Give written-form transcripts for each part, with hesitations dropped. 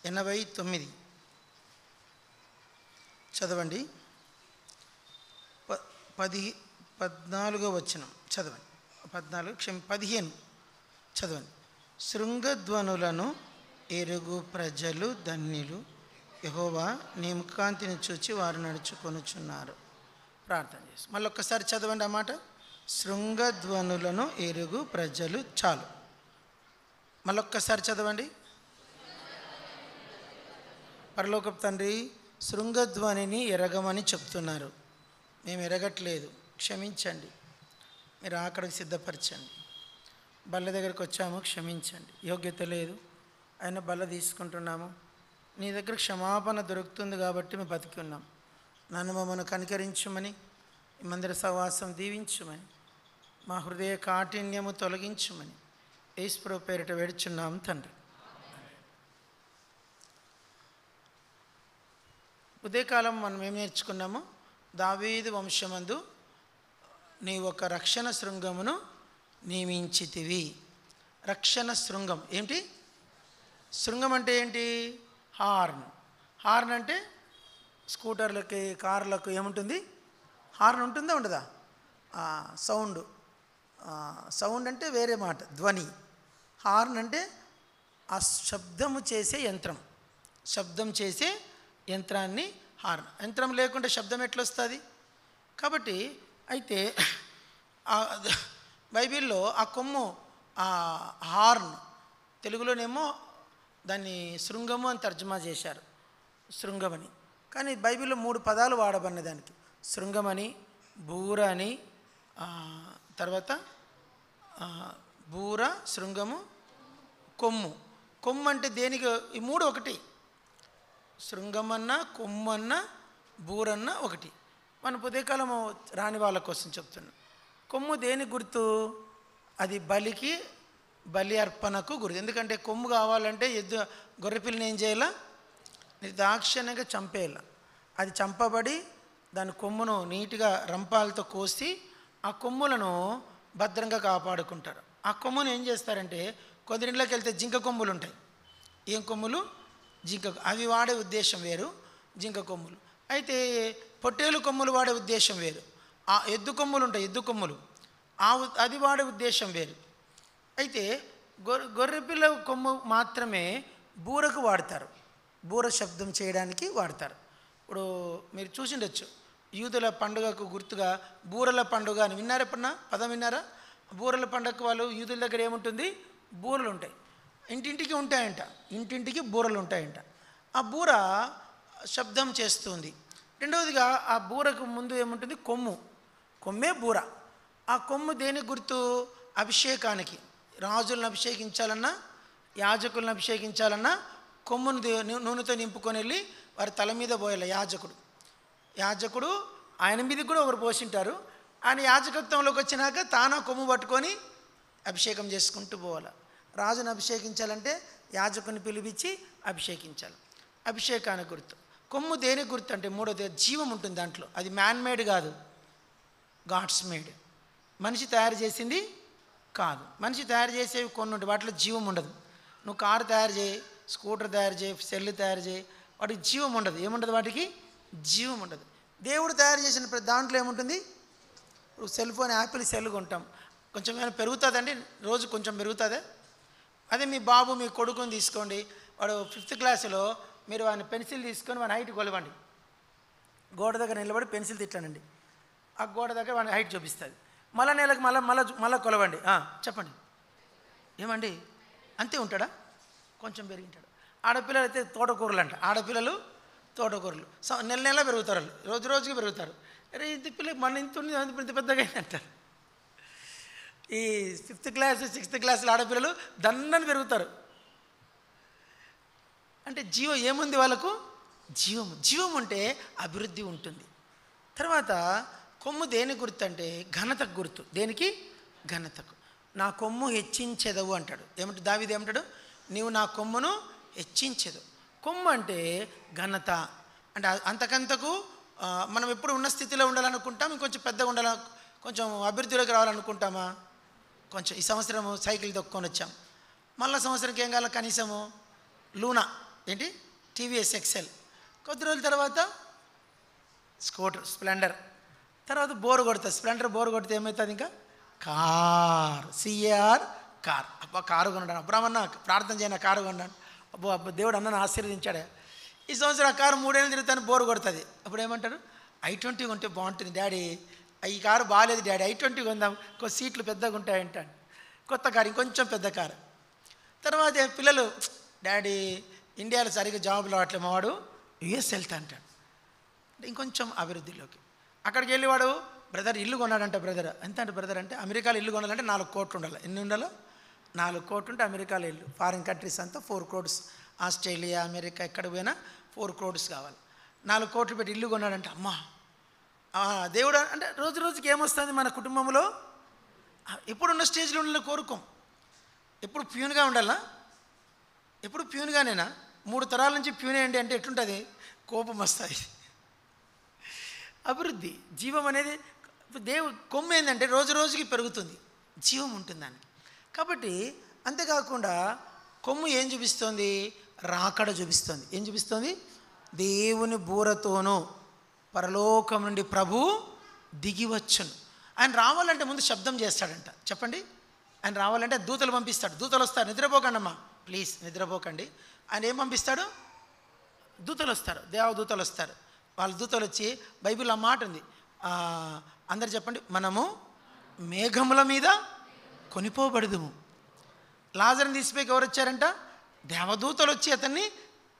89 చదవండి. 14వ వచనం చదవండి. 15 చదవండి. శృంగధ్వనులను ఎరుగు ప్రజలు ధన్యులు, యెహోవా నీ ముఖకాంతిని చూచి వారు నడుచుకొనుచున్నారు. ప్రార్థన చేసి మళ్ళీ ఒక్కసారి చదవండి ఆ మాట. శృంగధ్వనులను ఎరుగు ప్రజలు. చాలు, మళ్ళొక్కసారి చదవండి. పరలోకపు తండ్రి, శృంగధ్వనిని ఎరగమని చెప్తున్నారు. మేము ఎరగట్లేదు, క్షమించండి. మీరు అక్కడికి సిద్ధపరచండి. బల్ల దగ్గరికి వచ్చాము, క్షమించండి. యోగ్యత లేదు అయినా బల్ల తీసుకుంటున్నాము. నీ దగ్గర క్షమాపణ దొరుకుతుంది కాబట్టి మేము బతికి ఉన్నాం. నన్ను మమ్మల్ని కనికరించుమని, ఈ మందిర సహవాసం దీవించుమని, మా హృదయ కాఠిన్యము తొలగించుమని యేసు పేరిట వేడుచున్నాం తండ్రి. ఉదయకాలం మనం ఏం నేర్చుకున్నాము? దావీదు వంశమందు నీ ఒక రక్షణ శృంగమును నియమించితివి. రక్షణ శృంగం ఏంటి? శృంగం అంటే ఏంటి? హార్న్. హార్న్ అంటే స్కూటర్లకి, కార్లకు ఏముంటుంది? హార్న్ ఉంటుందా ఉండదా? సౌండ్. సౌండ్ అంటే వేరే మాట, ధ్వని. హార్న్ అంటే ఆ శబ్దము చేసే యంత్రం. శబ్దం చేసే యంత్రాన్ని హార్న్. యంత్రం లేకుండా శబ్దం ఎట్లా వస్తుంది? కాబట్టి అయితే బైబిల్లో ఆ కొమ్ము, ఆ హార్న్, తెలుగులోనేమో దాన్ని శృంగము అని తర్జుమా చేశారు, శృంగమని. కానీ బైబిల్లో 3 పదాలు వాడబడిన దానికి: శృంగమని, బూర అని, తర్వాత బూర, శృంగము, కొమ్ము. కొమ్ము అంటే దేనికి? ఈ 3 ఒకటి. శృంగమన్నా, కొమ్ము అన్నా, బూరన్నా ఒకటి. మన ఉదయకాలం రాని వాళ్ళ కోసం చెప్తున్నాం. కొమ్ము దేని గుర్తు? అది బలికి, బలి అర్పణకు గుర్తు. ఎందుకంటే కొమ్ము కావాలంటే గొర్రెపిల్లని ఏం చేయాలా? నిర్దాక్షిణ్యంగా చంపేయాల. అది చంపబడి దాని కొమ్మును నీట్గా రంపాలతో కోసి ఆ కొమ్ములను భద్రంగా కాపాడుకుంటారు. ఆ కొమ్మును ఏం చేస్తారంటే, కొందరింట్లోకి వెళ్తే జింక కొమ్ములు ఉంటాయి. ఏం కొమ్ములు? జింక. అవి వాడే ఉద్దేశం వేరు, జింక కొమ్ములు. అయితే పొట్టేలు కొమ్ములు వాడే ఉద్దేశం వేరు. ఆ ఎద్దు కొమ్ములు ఉంటాయి, ఎద్దు కొమ్ములు, అది వాడే ఉద్దేశం వేరు. అయితే గొర్రెపిల్ల కొమ్ము మాత్రమే బూరకు వాడతారు, బూర శబ్దం చేయడానికి వాడతారు. ఇప్పుడు మీరు చూసిండొచ్చు, యూదుల పండుగకు గుర్తుగా బూరల పండుగ అని విన్నారు ఎప్పుడన్నా? పదం విన్నారా? బూరల పండుగకు వాళ్ళు యూదుల దగ్గర ఏముంటుంది? బూరలు ఉంటాయి. ఇంటింటికి ఉంటాయంట, ఇంటింటికి బూరలు ఉంటాయంట. ఆ బూర శబ్దం చేస్తుంది. రెండవదిగా ఆ బూరకు ముందు ఏముంటుంది? కొమ్ము. కొమ్మే బూర. ఆ కొమ్ము దేనికి గుర్తు? అభిషేకానికి. రాజులను అభిషేకించాలన్నా, యాజకులను అభిషేకించాలన్నా కొమ్మును నూనెతో నింపుకొని వెళ్ళి వారి తల మీద పోయాలి యాజకుడు. ఆయన మీదకి కూడా ఒకరు పోసింటారు. ఆయన యాజకత్వంలోకి వచ్చినాక తాను కొమ్ము పట్టుకొని అభిషేకం చేసుకుంటూ పోవాలి. రాజును అభిషేకించాలంటే యాజకుని పిలిపించి అభిషేకించాలి. అభిషేకానికి గుర్తు. కొమ్ము దేనికి గుర్తు అంటే మూడోది జీవం ఉంటుంది దాంట్లో. అది మ్యాన్ మేడ్ కాదు, గాడ్స్ మేడ్. మనిషి తయారు చేసింది కాదు. మనిషి తయారు చేసేవి కొన్ని ఉంటాయి, వాటిలో జీవం ఉండదు. నువ్వు కారు తయారు చేయి, స్కూటర్ తయారు చేయి, సెల్ తయారు చేయి, వాటికి జీవం ఉండదు. ఏముండదు? వాటికి జీవం ఉండదు. దేవుడు తయారు చేసిన ప్రతి దాంట్లో ఏముంటుంది? ఇప్పుడు సెల్ ఫోన్, యాపిల్ సెల్ కొంటాం, కొంచెం ఏమైనా పెరుగుతుందండి, రోజు కొంచెం పెరుగుతుందే. అదే మీ బాబు, మీ కొడుకుని తీసుకోండి, వాడు 5th క్లాసులో మీరు వాడిని పెన్సిల్ తీసుకొని వాడి హైట్ కొలవండి. గోడ దగ్గర నిలబడి పెన్సిల్ తిట్టానండి, ఆ గోడ దగ్గర వాడి హైట్ చూపిస్తుంది. మళ్ళా నెలకు మళ్ళీ కొలవండి. చెప్పండి, ఏమండి అంతే ఉంటాడా? కొంచెం పెరిగింటాడు. ఆడపిల్లలు అయితే తోటకూరలు అంట, ఆడపిల్లలు తోటకూరలు నెల పెరుగుతారు, వాళ్ళు రోజుకి పెరుగుతారు. అరే ఇంత పిల్లలు మన ఇంత ఉంది, ఇంత పెద్దగా అయింది అంటారు. ఈ 5th క్లాస్ 6th క్లాసులు ఆడపిల్లలు దన్నని పెరుగుతారు. అంటే జీవం ఏముంది వాళ్ళకు? జీవం ఉంటే అభివృద్ధి ఉంటుంది. తర్వాత కొమ్ము దేని గుర్తు అంటే ఘనతకు గుర్తు. దేనికి? ఘనతకు. నా కొమ్ము హెచ్చించెదవు అంటాడు. ఏమంటే దావీదు ఏమంటాడు? నీవు నా కొమ్మును హెచ్చించెదవు. కొమ్ము అంటే ఘనత. అంటే అంతకంతకు మనం ఎప్పుడు ఉన్న స్థితిలో ఉండాలనుకుంటాం, ఇంకొంచెం పెద్దగా ఉండాల, కొంచెం అభివృద్ధిలోకి రావాలనుకుంటామా? కొంచెం ఈ సంవత్సరము సైకిల్ తొక్కొని వచ్చాం, మళ్ళీ సంవత్సరంకి ఏం కావాలి? కనీసము లూనా ఏంటి టీవీఎస్ ఎక్సెల్, కొద్ది రోజుల తర్వాత స్కూటర్ స్ప్లెండర్, తర్వాత బోర్ కొడుతుంది. స్ప్లెండర్ బోర్ కొడితే ఏమవుతుంది? ఇంకా కార్, సిఏఆర్ కార్. అబ్బా కారు కొన్నాడు, అబ్రాహ్మణ ప్రార్థన చేయను కారు కొన్నాడు. అబ్బో అబ్బా దేవుడు అన్నను ఆశీర్వదించాడు. ఈ సంవత్సరం ఆ కారు 3 ఏళ్ళు తిరుగుతాను బోర్ కొడుతుంది. అప్పుడు ఏమంటారు? i20 కొంటే బాగుంటుంది డాడీ, ఈ కారు బాగాలేదు డాడీ, i20 కొందాం, కొద్ది సీట్లు పెద్దగా ఉంటాయంటాడు. కొత్త కారు, ఇంకొంచెం పెద్ద కారు. తర్వాత పిల్లలు డాడీ ఇండియాలో సరిగ్గా జాబ్ రావట్లే, మావాడు యుఎస్ వెళ్తా అంటాడు. ఇంకొంచెం అభివృద్ధిలోకి అక్కడికి వెళ్ళి వాడు బ్రదర్ ఇల్లు కొన్నాడంట. బ్రదర్ ఎంత అంటే బ్రదర్ అంటే అమెరికాలో ఇల్లు కొనాలంటే 4 కోట్లు ఉండాలి. ఎన్ని ఉండాలో? 4 కోట్లు ఉంటే అమెరికాలో ఇల్లు. ఫారిన్ కంట్రీస్ అంతా 4 crores, ఆస్ట్రేలియా అమెరికా ఎక్కడ పోయినా 4 crores కావాలి. 4 కోట్లు పెట్టి ఇల్లు కొన్నాడంటే అమ్మా దేవుడు అంటే రోజు రోజుకి ఏమొస్తుంది మన కుటుంబంలో? ఎప్పుడున్న స్టేజ్లో ఉండాలని కోరుకోం. ఎప్పుడు ప్యూన్గా ఉండాలా? ఎప్పుడు ప్యూన్గానేనా? 3 తరాల నుంచి ప్యూనే అండి అంటే ఎట్లుంటుంది? కోపం వస్తుంది. అభివృద్ధి జీవం అనేది కొమ్ము ఏంటంటే రోజు రోజుకి పెరుగుతుంది, జీవం ఉంటుంది దానికి. కాబట్టి అంతేకాకుండా కొమ్ము ఏం చూపిస్తుంది? రాకడ చూపిస్తుంది. ఏం చూపిస్తుంది? దేవుని బూరతోనూ పరలోకం నుండి ప్రభు దిగివచ్చును. ఆయన రావాలంటే ముందు శబ్దం చేస్తాడంట. చెప్పండి. ఆయన రావాలంటే దూతలు పంపిస్తాడు. దూతలు వస్తారు. నిద్రపోకండి అమ్మా ప్లీజ్, నిద్రపోకండి. ఆయన ఏం పంపిస్తాడు? దూతలు వస్తారు, దేవదూతలు వస్తారు. వాళ్ళ దూతలు వచ్చి బైబిల్ ఆ మాట ఉంది, అందరు చెప్పండి, మనము మేఘముల మీద కొనిపోబడదుము. లాజరుని తీసిపోయి ఎవరు వచ్చారంట? దేవదూతలు వచ్చి అతన్ని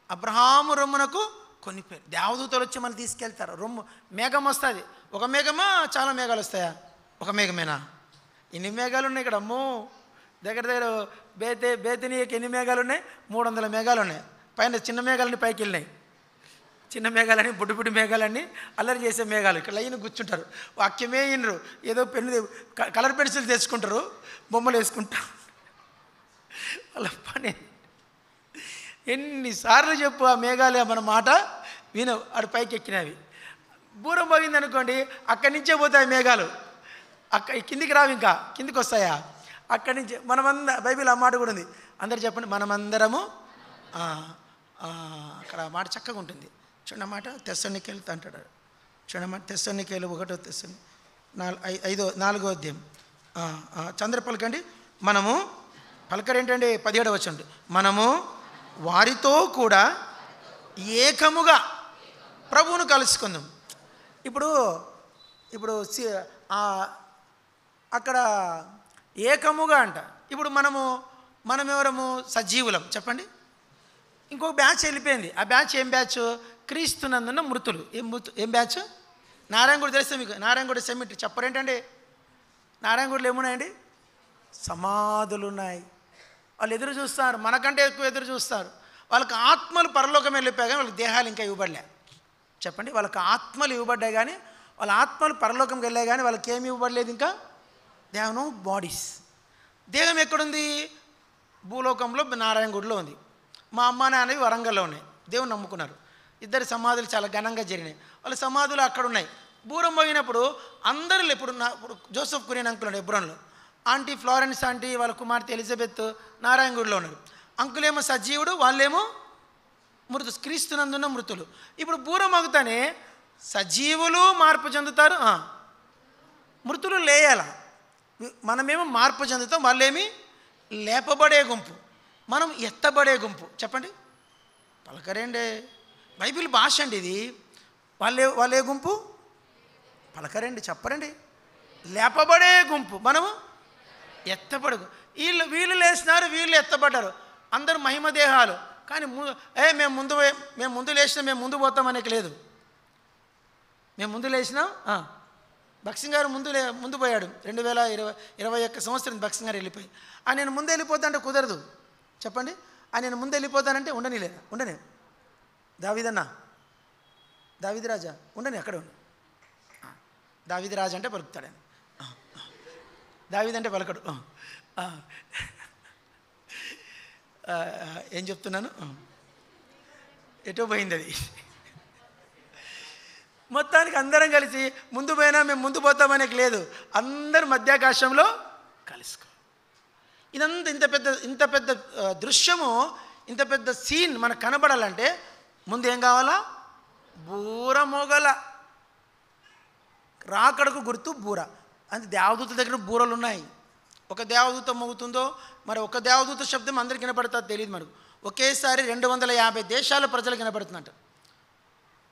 అబ్రహాము రొమ్మునకు కొనిపోయారు. దేవదూతలు వచ్చి మనం తీసుకెళ్తారు. రొమ్ము మేఘం వస్తుంది. ఒక మేఘమా చాలా మేఘాలు వస్తాయా? ఒక మేఘమేనా? ఎన్ని మేఘాలు ఉన్నాయి ఇక్కడ? అమ్మో దగ్గర దగ్గర బేతినీకి ఎన్ని మేఘాలు ఉన్నాయి? 300 మేఘాలు ఉన్నాయి. పైన చిన్న మేఘాలన్నీ పైకి వెళ్ళినాయి. చిన్న మేఘాలని బుడ్డి బుడ్డి మేఘాలన్నీ అల్లరి చేసే మేఘాలు ఇక్కడ లైన్ కూర్చుంటారు. వాక్యమే ఇనరు, ఏదో పెన్ను కలర్ పెన్సిల్ తెచ్చుకుంటారు, బొమ్మలు వేసుకుంటారు. వాళ్ళ పని ఎన్నిసార్లు చెప్పు ఆ మేఘాలు మన మాట వినవు. అటు పైకి ఎక్కినవి బూరం పోయింది అనుకోండి, అక్కడి నుంచే పోతాయి మేఘాలు. కిందికి రావు, ఇంకా కిందికి వస్తాయా? అక్కడి నుంచి బైబిల్ ఆ మాట కూడా ఉంది. అందరు చెప్పండి, మనమందరము. అక్కడ మాట చక్కగా ఉంటుంది. చూడమాట తెస్సలోనికీయులు అంటాడు. చూడమాట తెస్సలోనికీయులు 1వ తెస్సలోనికీయులు 4వ అధ్యాయం. చంద్ర పలకండి. మనము పలకరు ఏంటండి? 17వ వచనం. మనము వారితో కూడా ఏకముగా ప్రభువును కలుసుకుందాం. ఇప్పుడు అక్కడ ఏకముగా అంట. ఇప్పుడు మనం ఎవరము? సజీవులం. చెప్పండి. ఇంకొక బ్యాచ్ వెళ్ళిపోయింది. ఆ బ్యాచ్ ఏం బ్యాచ్? క్రీస్తునందున్న మృతులు. ఏం బ్యాచ్? నారాయణగూడ తెలిస్తే మీకు? నారాయణగూడ సెమిట్రీ చెప్పరేంటండి? నారాయణగూడలో ఏమున్నాయండి? సమాధులు ఉన్నాయి. వాళ్ళు ఎదురు చూస్తారు, మనకంటే ఎక్కువ ఎదురు చూస్తారు. వాళ్ళకి ఆత్మలు పరలోకం వెళ్ళిపోయాయి కానీ వాళ్ళకి దేహాలు ఇంకా ఇవ్వబడలే. చెప్పండి. వాళ్ళకి ఆత్మలు ఇవ్వబడ్డాయి కానీ వాళ్ళ ఆత్మలు పరలోకంకి వెళ్ళాయి కానీ వాళ్ళకి ఏమి ఇవ్వబడలేదు. ఇంకా దే హ్యావ్ నో బాడీస్. దేహం ఎక్కడుంది? భూలోకంలో నారాయణగూడలో ఉంది. మా అమ్మ నాన్నవి వరంగల్లో ఉన్నాయి. దేవుని నమ్ముకున్నారు. 2 సమాధులు చాలా ఘనంగా జరిగినాయి. వాళ్ళ సమాధులు అక్కడ ఉన్నాయి. బూరం పోయినప్పుడు అందరూ ఇప్పుడు జోసెఫ్ కురియన్ అంకుల్ ఉన్నాడు ఎబ్రోన్లో. ఆంటీ ఫ్లోరెన్స్ ఆంటీ వాళ్ళ కుమార్తె ఎలిజబెత్ నారాయణగూడలో ఉన్నారు. అంకులేమో సజీవుడు, వాళ్ళేమో మృతు, క్రీస్తునందున్న మృతులు. ఇప్పుడు బూరం అవుతానే సజీవులు మార్పు చెందుతారు, మృతులు లేయాల. మనమేమో మార్పు చెందుతాం, వాళ్ళేమి లేపబడే గుంపు, మనం ఎత్తబడే గుంపు. చెప్పండి. పలకరేండే బైబిల్ భాష అండి ఇది. వాళ్ళే గుంపు? పలకరండి, చెప్పరండి. లేపబడే గుంపు, మనము ఎత్తబడు. వీళ్ళు లేచినారు, వీళ్ళు ఎత్తబడ్డారు. అందరూ మహిమ దేహాలు. కానీ మేము ముందు లేచినా మేము ముందు పోతామనేకి లేదు. మేము ముందు లేచినాం. భక్సింగ్ గారు ముందు పోయాడు. 2021 సంవత్సరం భక్సింగ్ గారు వెళ్ళిపోయి నేను ముందు వెళ్ళిపోతా అంటే కుదరదు. చెప్పండి. నేను ముందు వెళ్ళిపోతానంటే ఉండనిలేదా? ఉండనే. దావీదన్నా, దావీది రాజా ఉండని, అక్కడే ఉండు. దావీది రాజా అంటే పలుకుతాడు. దావీదంటే పలకడు. ఏం చెప్తున్నాను? ఎటో పోయింది అది. మొత్తానికి అందరం కలిసి ముందు పోయినా మేము ముందు పోతామనేకి లేదు. అందరూ మధ్యాకాశంలో కలుసుకో. ఇదంతా ఇంత పెద్ద దృశ్యము ఇంత పెద్ద సీన్ మనకు కనబడాలంటే ముందు ఏం కావాలా? బూర మోగల. రాకడకు గుర్తు బూర. అంటే దేవదూత దగ్గర బూరలు ఉన్నాయి. ఒక దేవదూత మోగుతుందో, మరి ఒక దేవదూత శబ్దం అందరికి వినపడుతుందో తెలియదు మనకు. ఒకేసారి 250 దేశాల ప్రజలకు వినపడుతుందంట.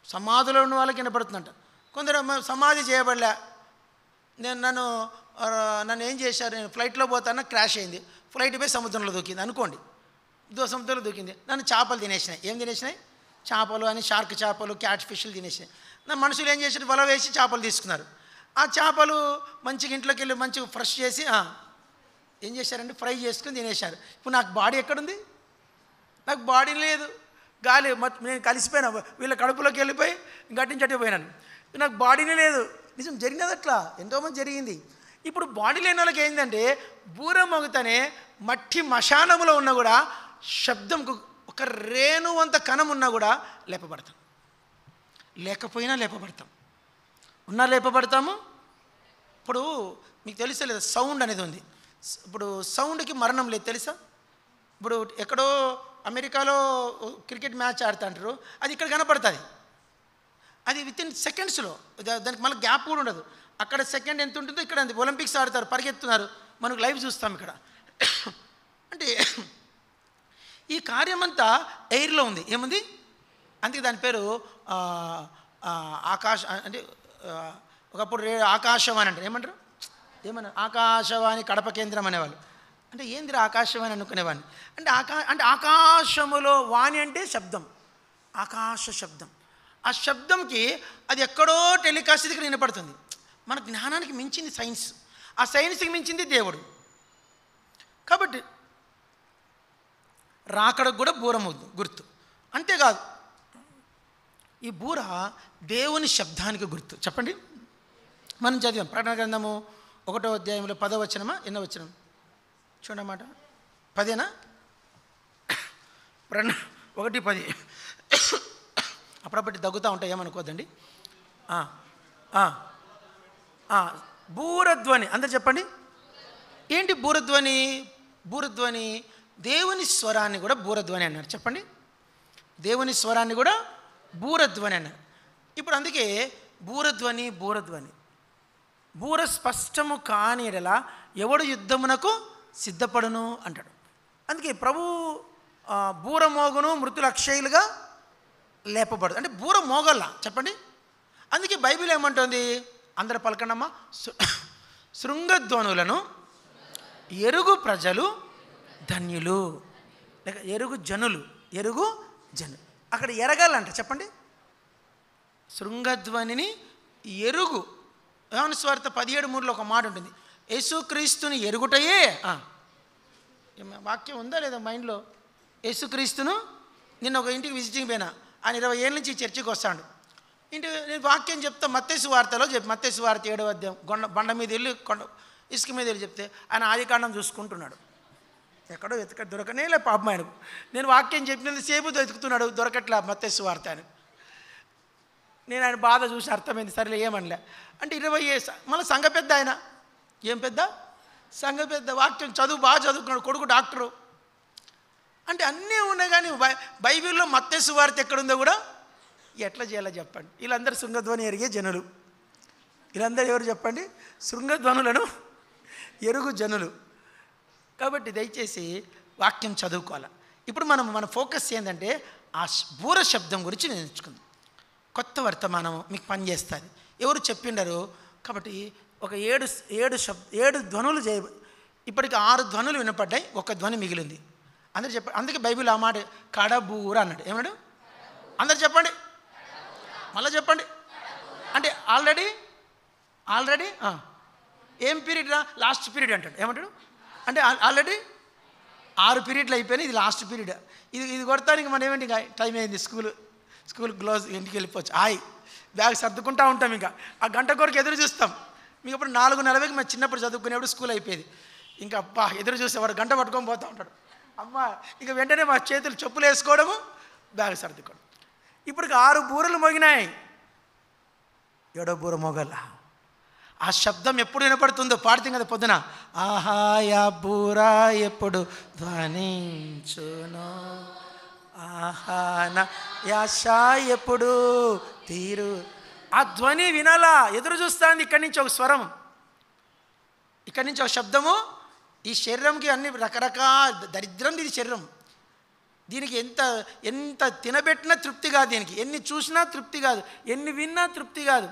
సమాధిలో ఉన్న వాళ్ళకి వినపడుతుందంట. కొందరు సమాధి చేయబడలే, నన్ను ఏం చేశారు, నేను ఫ్లైట్లో పోతాను, క్రాష్ అయింది, ఫ్లైట్ పోయి సముద్రంలో దూకింది అనుకోండి. సముద్రంలో దూకింది, నన్ను చేపలు తినేసినాయి. ఏం తినేసినాయి? చేపలు అని, షార్క్ చేపలు, క్యాట్ ఫిష్లు తినేసినాయి. నా మనుషులు ఏం చేశారు? వల వేసి చేపలు తీసుకున్నారు. ఆ చేపలు మంచిగా ఇంట్లోకి వెళ్ళి మంచిగా ఫ్రెష్ చేసి ఏం చేశారంటే ఫ్రై చేసుకుని తినేశారు. ఇప్పుడు నాకు బాడీ ఎక్కడుంది? నాకు బాడీ లేదు, గాలి నేను కలిసిపోయినా, వీళ్ళ కడుపులోకి వెళ్ళిపోయి గట్టించట్టు పోయినాను. నాకు బాడీనే లేదు. నిజం జరిగినది అట్లా, ఎంతోమంది జరిగింది. ఇప్పుడు బాడీ లేని వాళ్ళకి ఏంటంటే బూర మోగుతానే మట్టి మశానములో ఉన్నా కూడా శబ్దంకు ఒక రేణువంత కణం ఉన్నా కూడా లేపబడతాం. లేకపోయినా లేపబడతాం, ఉన్నా లేపబడతాము. ఇప్పుడు మీకు తెలుసా లేదా, సౌండ్ అనేది ఉంది. ఇప్పుడు సౌండ్కి మరణం లేదు తెలుసా? ఇప్పుడు ఎక్కడో అమెరికాలో క్రికెట్ మ్యాచ్ ఆడుతుంటారు, అది ఇక్కడ కనపడుతుంది. అది వితిన్ సెకండ్స్లో, దానికి మళ్ళీ గ్యాప్ కూడా ఉండదు. అక్కడ సెకండ్ ఎంత ఉంటుందో ఇక్కడ అంతే. ఒలింపిక్స్ ఆడతారు, పరిగెత్తున్నారు, మనకు లైవ్ చూస్తాం ఇక్కడ. అంటే ఈ కార్యమంతా ఎయిర్లో ఉంది. ఏముంది? అందుకే దాని పేరు ఆకాశ, అంటే ఒకప్పుడు ఆకాశవాణి అంటారు. ఏమన్నారు? ఆకాశవాణి కడప కేంద్రం అనేవాళ్ళు. అంటే ఏందిరా ఆకాశవాణి అనుకునేవాడిని. అంటే ఆకాశములో వాణి అంటే శబ్దం, ఆకాశ శబ్దం. ఆ శబ్దంకి అది ఎక్కడో టెలికాస్ట్ ఇక్కడ వినపడుతుంది. మన జ్ఞానానికి మించింది సైన్స్, ఆ సైన్స్కి మించింది దేవుడు. కాబట్టి రాకడకు కూడా బూర గుర్తు. అంతేకాదు, ఈ బూర దేవుని శబ్దానికి గుర్తు. చెప్పండి, మనం చదివాం ప్రకటన గ్రంథము 1వ అధ్యాయంలో 10వ వచనమా, ఎన్నో వచనం చూడమాట? 10 1:10. అప్పుడప్పటి దగ్గుతూ ఉంటాయి, ఏమనుకోద్దండి. బూరధ్వని, అందరు చెప్పండి. ఏంటి బూరధ్వని? బూరధ్వని దేవుని స్వరాన్ని కూడా బూరధ్వని అన్నారు. చెప్పండి, దేవుని స్వరాన్ని కూడా బూరధ్వని అన్నారు. ఇప్పుడు అందుకే బూరధ్వని, బూర స్పష్టము కాని ఎడల ఎవడు యుద్ధమునకు సిద్ధపడును అంటాడు. అందుకే ప్రభు బూర మోగును, మృతులు అక్షయులుగా లేపబడు. అంటే బూర మోగల్లా. చెప్పండి. అందుకే బైబిల్ ఏమంటుంది? అందరు పలకండమ్మా. శృంగధ్వనులను ఎరుగు ప్రజలు ధన్యులు, లేక ఎరుగు జనులు. అక్కడ ఎరగాలంట. చెప్పండి, శృంగధ్వనిని ఎరుగు. యోహాను సువార్త 17:3 ఒక మాట ఉంటుంది, యేసుక్రీస్తుని ఎరుగుటయే. వాక్యం ఉందా లేదా మైండ్లో? యేసుక్రీస్తును, నిన్న ఒక ఇంటికి విజిటింగ్ పోయినా, ఆయన 20 ఏళ్ళ నుంచి చర్చికి వస్తాడు. నేను వాక్యం చెప్తా, మత్తయి సువార్తలో మత్తయి సువార్త 7వ అధ్యాయం, బండ మీద వెళ్ళి ఇసుక మీద వెళ్ళి చెప్తే ఆయన ఆదికాండం చూసుకుంటున్నాడు. ఎక్కడో దొరకనే లే పాపం ఆయనకు. నేను వాక్యం చెప్పినంత సేపు వెతుకుతున్నాడు, దొరకట్లా మత్తయి సువార్త అని. నేను ఆయన బాధ చూసి అర్థమైంది, సరేలే ఏమనలే. అంటే 20 మళ్ళీ సంఘ పెద్ద ఆయన. ఏం పెద్ద? సంఘ పెద్ద. వాక్యం బాగా చదువుకున్నాడు, కొడుకు డాక్టరు. అంటే అన్నీ ఉన్నాయి, కానీ బైబిల్లో మత్తయి సువార్త ఎక్కడుందో కూడా ఎట్లా చేయాలో చెప్పండి. వీళ్ళందరూ శృంగధ్వని ఎరిగే జనులు. వీళ్ళందరూ ఎవరు చెప్పండి? శృంగధ్వనులను ఎరుగు జనులు. కాబట్టి దయచేసి వాక్యం చదువుకోవాలి. ఇప్పుడు మన ఫోకస్ ఏంటంటే ఆ బూర శబ్దం గురించి నేర్చుకుందాం. కొత్త వర్తమానం మీకు పనిచేస్తుంది. ఎవరు చెప్పిండరు? కాబట్టి ఒక 7 ధ్వనులు ఇప్పటికి 6 ధ్వనులు వినపడ్డాయి, ఒక ధ్వని మిగిలింది. అందరు చెప్పండి. అందుకే బైబిల్ ఆ మాట కడబూర అన్నాడు. ఏమన్నాడు? అందరు చెప్పండి, మళ్ళీ చెప్పండి. అంటే ఆల్రెడీ ఏం పీరియడ్ రా? లాస్ట్ పీరియడ్ అంటాడు. ఏమంటాడు? అంటే ఆల్రెడీ 6 పీరియడ్లు అయిపోయినాయి, ఇది లాస్ట్ పీరియడ్. ఇది కొడతానికి మనం ఏమంటే ఇంకా టైం అయింది, స్కూల్ క్లోజ్, ఇంటికి వెళ్ళిపోవచ్చు. బ్యాగ్ సర్దుకుంటూ ఉంటాం. ఇంకా ఆ గంట కొరకు ఎదురు చూస్తాం. మీకు అప్పుడు 4:40కి మేము చిన్నప్పుడు చదువుకునేప్పుడు స్కూల్ అయిపోయేది. ఇంకా అబ్బా ఎదురు చూసేవాడు, గంట పట్టుకొని పోతూ ఉంటాడు. అమ్మ ఇక వెంటనే మా చేతులు చెప్పులు వేసుకోవడము, బ్యాగ్ సర్దుకోవడం. ఇప్పుడు 6 బూరలు మోగినాయి, 7వ బూర మోగల. ఆ శబ్దం ఎప్పుడు వినపడుతుందో పాడుతాం కదా పొద్దున, ఆహాయా బూర ఎప్పుడు ధ్వనించునో. ఆహా నా యాశ ఎప్పుడు తీరు. ఆ ధ్వని వినాలా, ఎదురు చూస్తాంది. ఇక్కడి నుంచి ఒక స్వరం, ఇక్కడి నుంచి ఒక శబ్దము. ఈ శరీరంకి అన్ని రకరకాల దరిద్రం ఇది శరీరం. దీనికి ఎంత తినబెట్టినా తృప్తి కాదు, దీనికి ఎన్ని చూసినా తృప్తి కాదు, ఎన్ని విన్నా తృప్తి కాదు,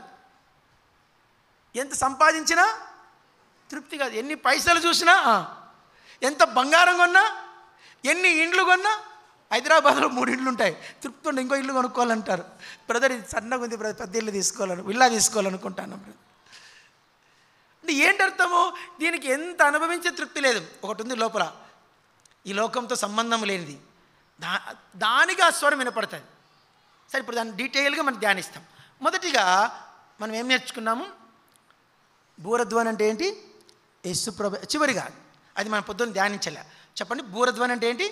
ఎంత సంపాదించినా తృప్తి కాదు, ఎన్ని పైసలు చూసినా, ఎంత బంగారం కొన్నా, ఎన్ని ఇండ్లు కొన్నా. హైదరాబాద్లో 3 ఇండ్లు ఉంటాయి, తృప్తి ఉండి ఇంకో ఇల్లు కొనుక్కోవాలంటారు. బ్రదర్ ఇది సన్నగా ఉంది బ్రదర్, పెద్ద ఇల్లు విల్లా తీసుకోవాలనుకుంటాను. అంటే ఏంటి అర్థము? దీనికి ఎంత అనుభవించే తృప్తి లేదు. ఒకటి ఉంది లోపల, ఈ లోకంతో సంబంధం లేనిది, దానికి ఆ స్వరం వినపడుతుంది. సరే, ఇప్పుడు దాన్ని డీటెయిల్గా మనం ధ్యానిస్తాం. మొదటిగా మనం ఏం నేర్చుకున్నాము? బూరధ్వని అంటే ఏంటి? యేసుప్రభు. చివరిగా అది మనం పొద్దున్న ధ్యానించలే. చెప్పండి, బూరధ్వని అంటే ఏంటి?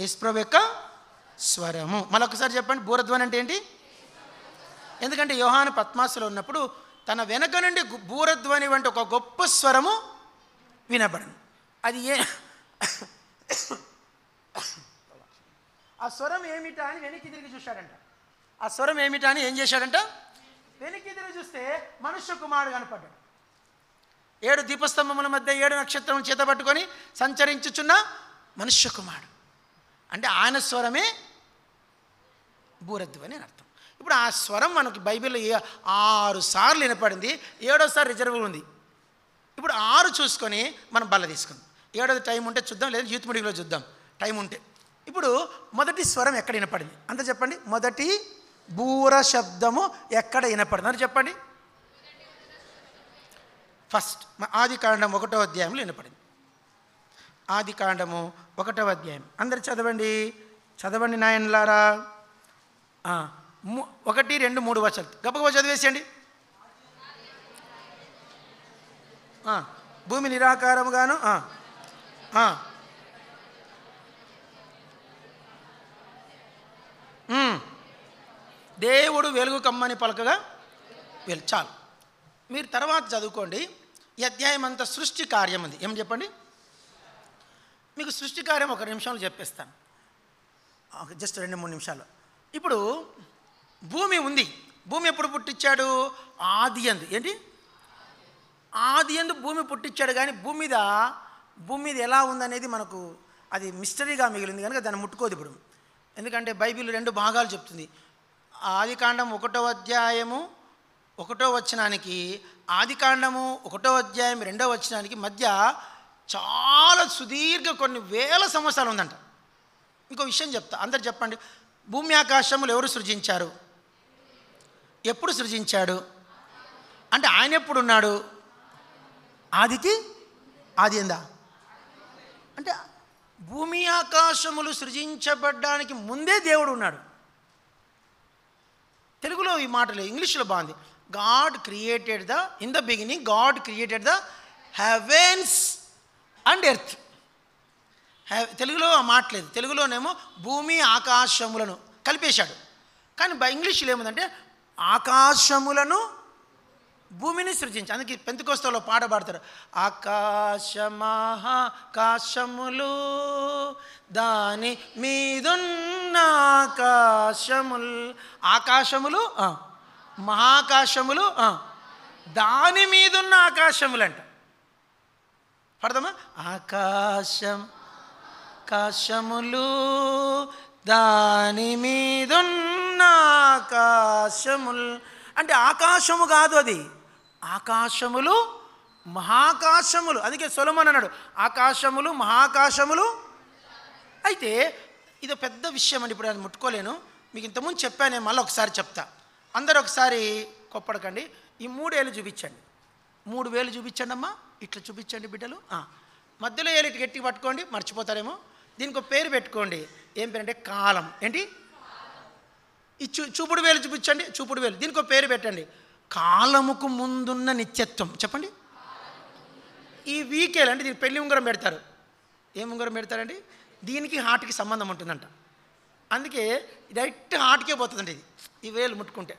యేసుప్రభు యొక్క స్వరము. మరొకసారి చెప్పండి, బూరధ్వని అంటే ఏంటి? ఎందుకంటే యోహాను పద్మాసులో ఉన్నప్పుడు తన వెనక నుండి బూరధ్వని వంటి ఒక గొప్ప స్వరము వినబడింది. అది ఆ స్వరం ఏమిటా అని వెనక్కి తిరిగి చూశాడంట. ఆ స్వరం ఏమిటా అని ఏం చేశాడంట? వెనక్కి తిరిగి చూస్తే మనుష్య కుమారుడు కనపడ్డాడు. 7 దీపస్తంభముల మధ్య 7 నక్షత్రములు చేతబట్టుకొని సంచరించుచున్న మనుష్య కుమారుడు. అంటే ఆయన స్వరమే బూరధ్వని అని అర్థం. ఇప్పుడు ఆ స్వరం మనకి బైబిల్లో 6 సార్లు వినపడింది, 7వసారి రిజర్వ్ ఉంది. ఇప్పుడు 6 చూసుకొని మనం బల్ల తీసుకుందాం. 7వది టైం ఉంటే చూద్దాం, లేదా యూత్ మీటింగ్లో చూద్దాం టైం ఉంటే. ఇప్పుడు మొదటి స్వరం ఎక్కడ వినపడింది అంత చెప్పండి. మొదటి బూర శబ్దము ఎక్కడ వినపడింది అని చెప్పండి. ఫస్ట్ ఆదికాండం 1వ అధ్యాయంలో వినపడింది. ఆదికాండము 1వ అధ్యాయం అందరు చదవండి నాయనలారా. 1, 2, 3 వచనాలు గబగబా చదివేసేయండి. భూమి నిరాకారముగాను, దేవుడు వెలుగు కమ్మని పలకగా చాలు. మీరు తర్వాత చదువుకోండి. ఈ అధ్యాయం అంతా సృష్టి కార్యం ఉంది. ఏం చెప్పండి? మీకు సృష్టి కార్యం 1 నిమిషంలో చెప్పేస్తాను, జస్ట్ 2-3 నిమిషాలు. ఇప్పుడు భూమి ఉంది. భూమి ఎప్పుడు పుట్టించాడు? ఆది యందు. ఏంటి? ఆది యందు భూమి పుట్టించాడు. కానీ భూమి మీద ఎలా ఉందనేది మనకు అది మిస్టరీగా మిగిలింది కనుక దాన్ని ముట్టుకోదు ఇప్పుడు. ఎందుకంటే బైబిల్ 2 భాగాలు చెప్తుంది. ఆదికాండం 1వ అధ్యాయము 1వ వచనానికి, ఆదికాండము 1వ అధ్యాయం 2వ వచనానికి మధ్య చాలా సుదీర్ఘ కొన్ని వేల సంవత్సరాలు ఉందంట. ఇంకో విషయం చెప్తా, అందరు చెప్పండి. భూమి ఆకాశములు ఎవరు సృజించారు? ఎప్పుడు సృజించాడు? అంటే ఆయన ఎప్పుడు ఉన్నాడు? ఆది ఎందా? అంటే భూమి ఆకాశములు సృజించబడ్డానికి ముందే దేవుడు ఉన్నాడు. తెలుగులో ఈ మాటలు, ఇంగ్లీష్లో బాగుంది. In the beginning God created the heavens and earth. తెలుగులో ఆ మాట లేదు. తెలుగులోనేమో భూమి ఆకాశములను కలిపేశాడు. కానీ ఇంగ్లీష్లో ఏముందంటే ఆకాశములను భూమిని సృజించి. అందుకే పెంతెకోస్తేలో పాట పాడతారు, ఆకాశములు దాని మీదున్న ఆకాశములు మహాకాశములు దాని మీదున్న ఆకాశములు అంట. పడదామా? ఆకాశములు దాని మీదున్న ఆకాశములు అంటే ఆకాశము కాదు, అది ఆకాశములు మహాకాశములు. అందుకే సొలొమోను అన్నాడు ఆకాశములు మహాకాశములు. అయితే ఇది పెద్ద విషయం అండి, ఇప్పుడు అది ముట్టుకోలేను. మీకు ఇంతకుముందు చెప్పాను, మళ్ళీ ఒకసారి చెప్తా. అందరూ ఒకసారి కొప్పడకండి. ఈ 3 వేలు చూపించండి. 3 వేలు చూపించండి అమ్మా, ఇట్లా చూపించండి బిడ్డలు. మధ్యలో ఏలు ఇటు గట్టి పట్టుకోండి, మర్చిపోతారేమో. దీనికి ఒక పేరు పెట్టుకోండి. ఏం పేరు అంటే కాలం. ఏంటి? ఈ చూపుడు వేలు చూపించండి, చూపుడు వేలు. దీనికి ఒక పేరు పెట్టండి, కాలముకు ముందున్న నిత్యత్వం. చెప్పండి. ఈ వీకేలు అంటే దీనికి పెళ్లి ఉంగరం పెడతారు. ఏం ఉంగరం పెడతారండి? దీనికి హార్ట్కి సంబంధం ఉంటుందంట. అందుకే డైరెక్ట్ హార్ట్కే పోతుందండి ఇది, ఈ వేలు ముట్టుకుంటే.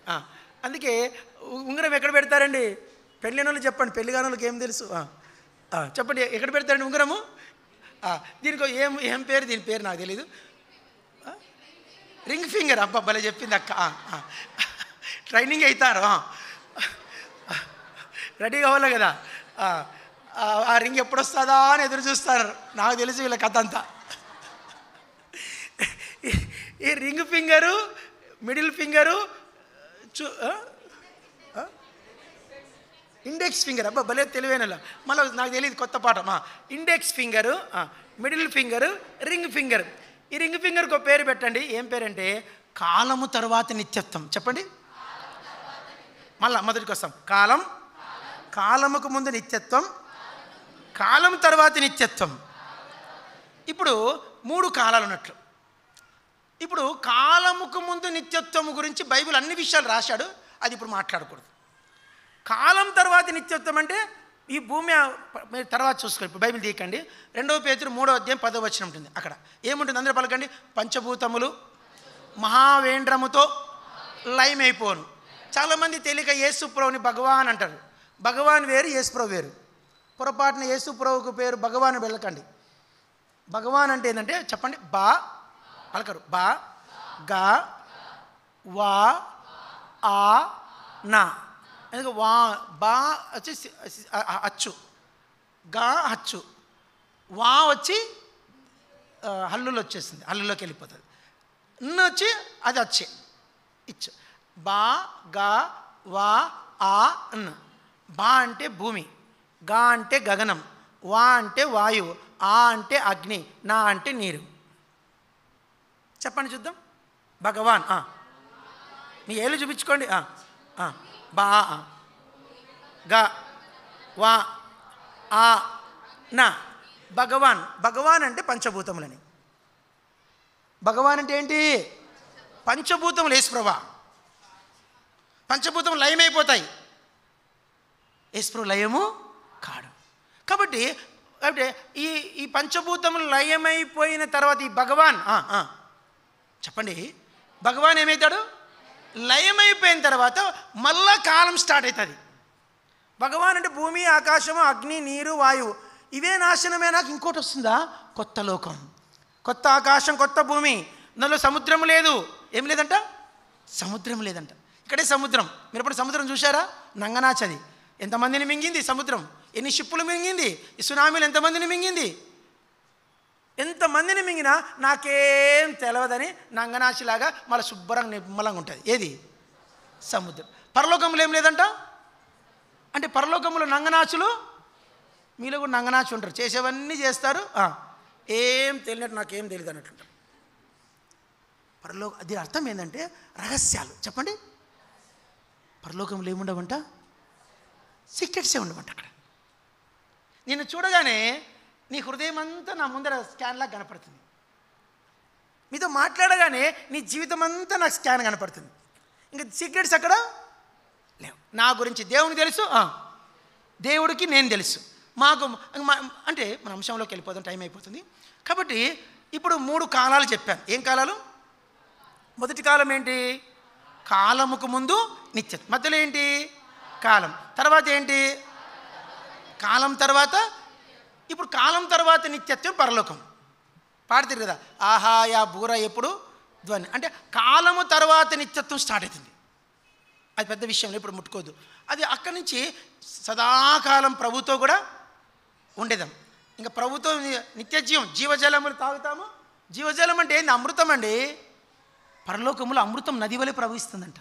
అందుకే ఉంగరం ఎక్కడ పెడతారండి? పెళ్ళిన వాళ్ళు చెప్పండి, పెళ్లి కాని వాళ్ళకి ఏం తెలుసు చెప్పండి, ఎక్కడ పెడతారండి ఉంగరము? దీనికి ఏం పేరు? దీని పేరు నాకు తెలీదు. Ring finger. అబ్బా భలే చెప్పింది అక్క. ట్రైనింగ్ అవుతారు, రెడీ కావాలి కదా. ఆ రింగ్ ఎప్పుడు వస్తుందా అని ఎదురు చూస్తారు. నాకు తెలిసి వీళ్ళ కథ అంతా. ఈ ring finger, middle finger, index finger. అబ్బా భలే తెలివైన. మళ్ళీ నాకు తెలియదు, కొత్త పాఠం. Index finger, middle finger, ring finger. ఈ రింగ్ ఫింగర్కి ఒక పేరు పెట్టండి. ఏం పేరంటే కాలము తర్వాత నిత్యత్వం. చెప్పండి. మళ్ళా మొదటికి వస్తాం. కాలం, కాలముకు ముందు నిత్యత్వం, కాలం తర్వాత నిత్యత్వం. ఇప్పుడు 3 కాలాలు ఉన్నట్లు. ఇప్పుడు కాలముకు ముందు నిత్యత్వం గురించి బైబిల్ అన్ని విషయాలు రాశాడు. అది ఇప్పుడు మాట్లాడకూడదు. కాలం తర్వాత నిత్యత్వం అంటే ఈ భూమి మీరు తర్వాత చూసుకోండి. ఇప్పుడు బైబిల్ తీయకండి. 2 పేతురు 3వ అధ్యాయం 10వ వచనం ఉంటుంది. అక్కడ ఏముంటుంది? అందరూ పలకండి. పంచభూతములు మహావేంద్రముతో లయమైపోను. చాలామంది తెలియక యేసుప్రభుని భగవాన్ అంటారు. భగవాన్ వేరు, యేసుప్రభు వేరు. పొరపాటున యేసుప్రభుకు పేరు భగవాన్ వెళ్ళకండి. భగవాన్ అంటే ఏంటంటే చెప్పండి. బా పలకరు. బా, గా, వా, ఆ, నా. ఎందుకంటే వా, బా వచ్చి అచ్చు, గా అచ్చు, వా వచ్చి హల్లులో వచ్చేసింది, హల్లులోకి వెళ్ళిపోతుంది. ఇన్ను వచ్చి అది వచ్చే ఇచ్చు. బా, గా, వా, ఆ, అన్న. బా అంటే భూమి, గా అంటే గగనం, వా అంటే వాయువు, ఆ అంటే అగ్ని, నా అంటే నీరు. చెప్పండి చూద్దాం. భగవాన్. మీ ఏళ్ళు చూపించుకోండి. బా, గా, వా, ఆ, నా. భగవాన్. భగవాన్ అంటే పంచభూతములని. భగవాన్ అంటే ఏంటి? పంచభూతములు. యేసుప్రభు. పంచభూతములు లయమైపోతాయి, యేసుప్రభు లయము కాడు. కాబట్టి అంటే ఈ పంచభూతములు లయమైపోయిన తర్వాత ఈ భగవాన్ చెప్పండి. భగవాన్ ఏమవుతాడు? లయమైపోయిన తర్వాత మళ్ళా కాలం స్టార్ట్ అవుతుంది. భగవాన్ అంటే భూమి, ఆకాశము, అగ్ని, నీరు, వాయువు ఇవే నాశనమే. నాకు ఇంకోటి వస్తుందా? కొత్త లోకం, కొత్త ఆకాశం, కొత్త భూమి. అందులో సముద్రం లేదు. ఏం లేదంట? సముద్రం లేదంట. ఇక్కడే సముద్రం. మీరు ఎప్పుడు సముద్రం చూశారా? నంగనాచది ఎంతమందిని మింగింది సముద్రం? ఎన్ని షిప్పులు మింగింది? ఈ సునామీలు ఎంతమందిని మింగింది? ఎంతమందిని మింగినా నాకేం తెలియదని నంగనాచిలాగా మళ్ళీ శుభ్రంగా నిమ్మలంగా ఉంటుంది. ఏది? సముద్రం. పరలోకంలో ఏం లేదంట. అంటే పరలోకంలో నంగనాచులు, మీలో కూడా నంగనాచు ఉంటారు, చేసేవన్నీ చేస్తారు, ఏం తెలియనట్టు నాకేం తెలియదు అన్నట్లుంటారు. దీని అర్థం ఏంటంటే రహస్యాలు. చెప్పండి. పరలోకంలో ఏముండవంట? సీక్రెట్సే ఉండవంట. అక్కడ నేను చూడగానే నీ హృదయం అంతా నా ముందర స్కాన్లాగా కనపడుతుంది. మీతో మాట్లాడగానే నీ జీవితం అంతా నాకు స్కాన్ కనపడుతుంది. ఇంకా సీక్రెట్స్ అక్కడ లేవు. నా గురించి దేవునికి తెలుసు, దేవుడికి నేను తెలుసు. మాకు అంటే మన అంశంలోకి వెళ్ళిపోతాం, టైం అయిపోతుంది. కాబట్టి ఇప్పుడు 3 కాలాలు చెప్పాను. ఏం కాలాలు? మొదటి కాలం ఏంటి? కాలముకు ముందు నిత్యత్వం. మధ్యలో ఏంటి? కాలం. తర్వాత ఏంటి? కాలం తర్వాత. ఇప్పుడు కాలం తర్వాత నిత్యత్వం పరలోకం. పాడుతారు కదా, ఆహా యా బూర ఎప్పుడు ధ్వని. అంటే కాలము తర్వాత నిత్యత్వం స్టార్ట్ అవుతుంది. అది పెద్ద విషయం, ఇప్పుడు ముట్టుకోదు. అది అక్కడి నుంచి సదాకాలం ప్రభుతో కూడా ఉండేదాం. ఇంకా ప్రభుతో నిత్యజీవం, జీవజలములు తాగుతాము. జీవజలం అంటే ఏంది? అమృతం అండి. పరలోకములో అమృతం నది వలె ప్రవహిస్తుందంట.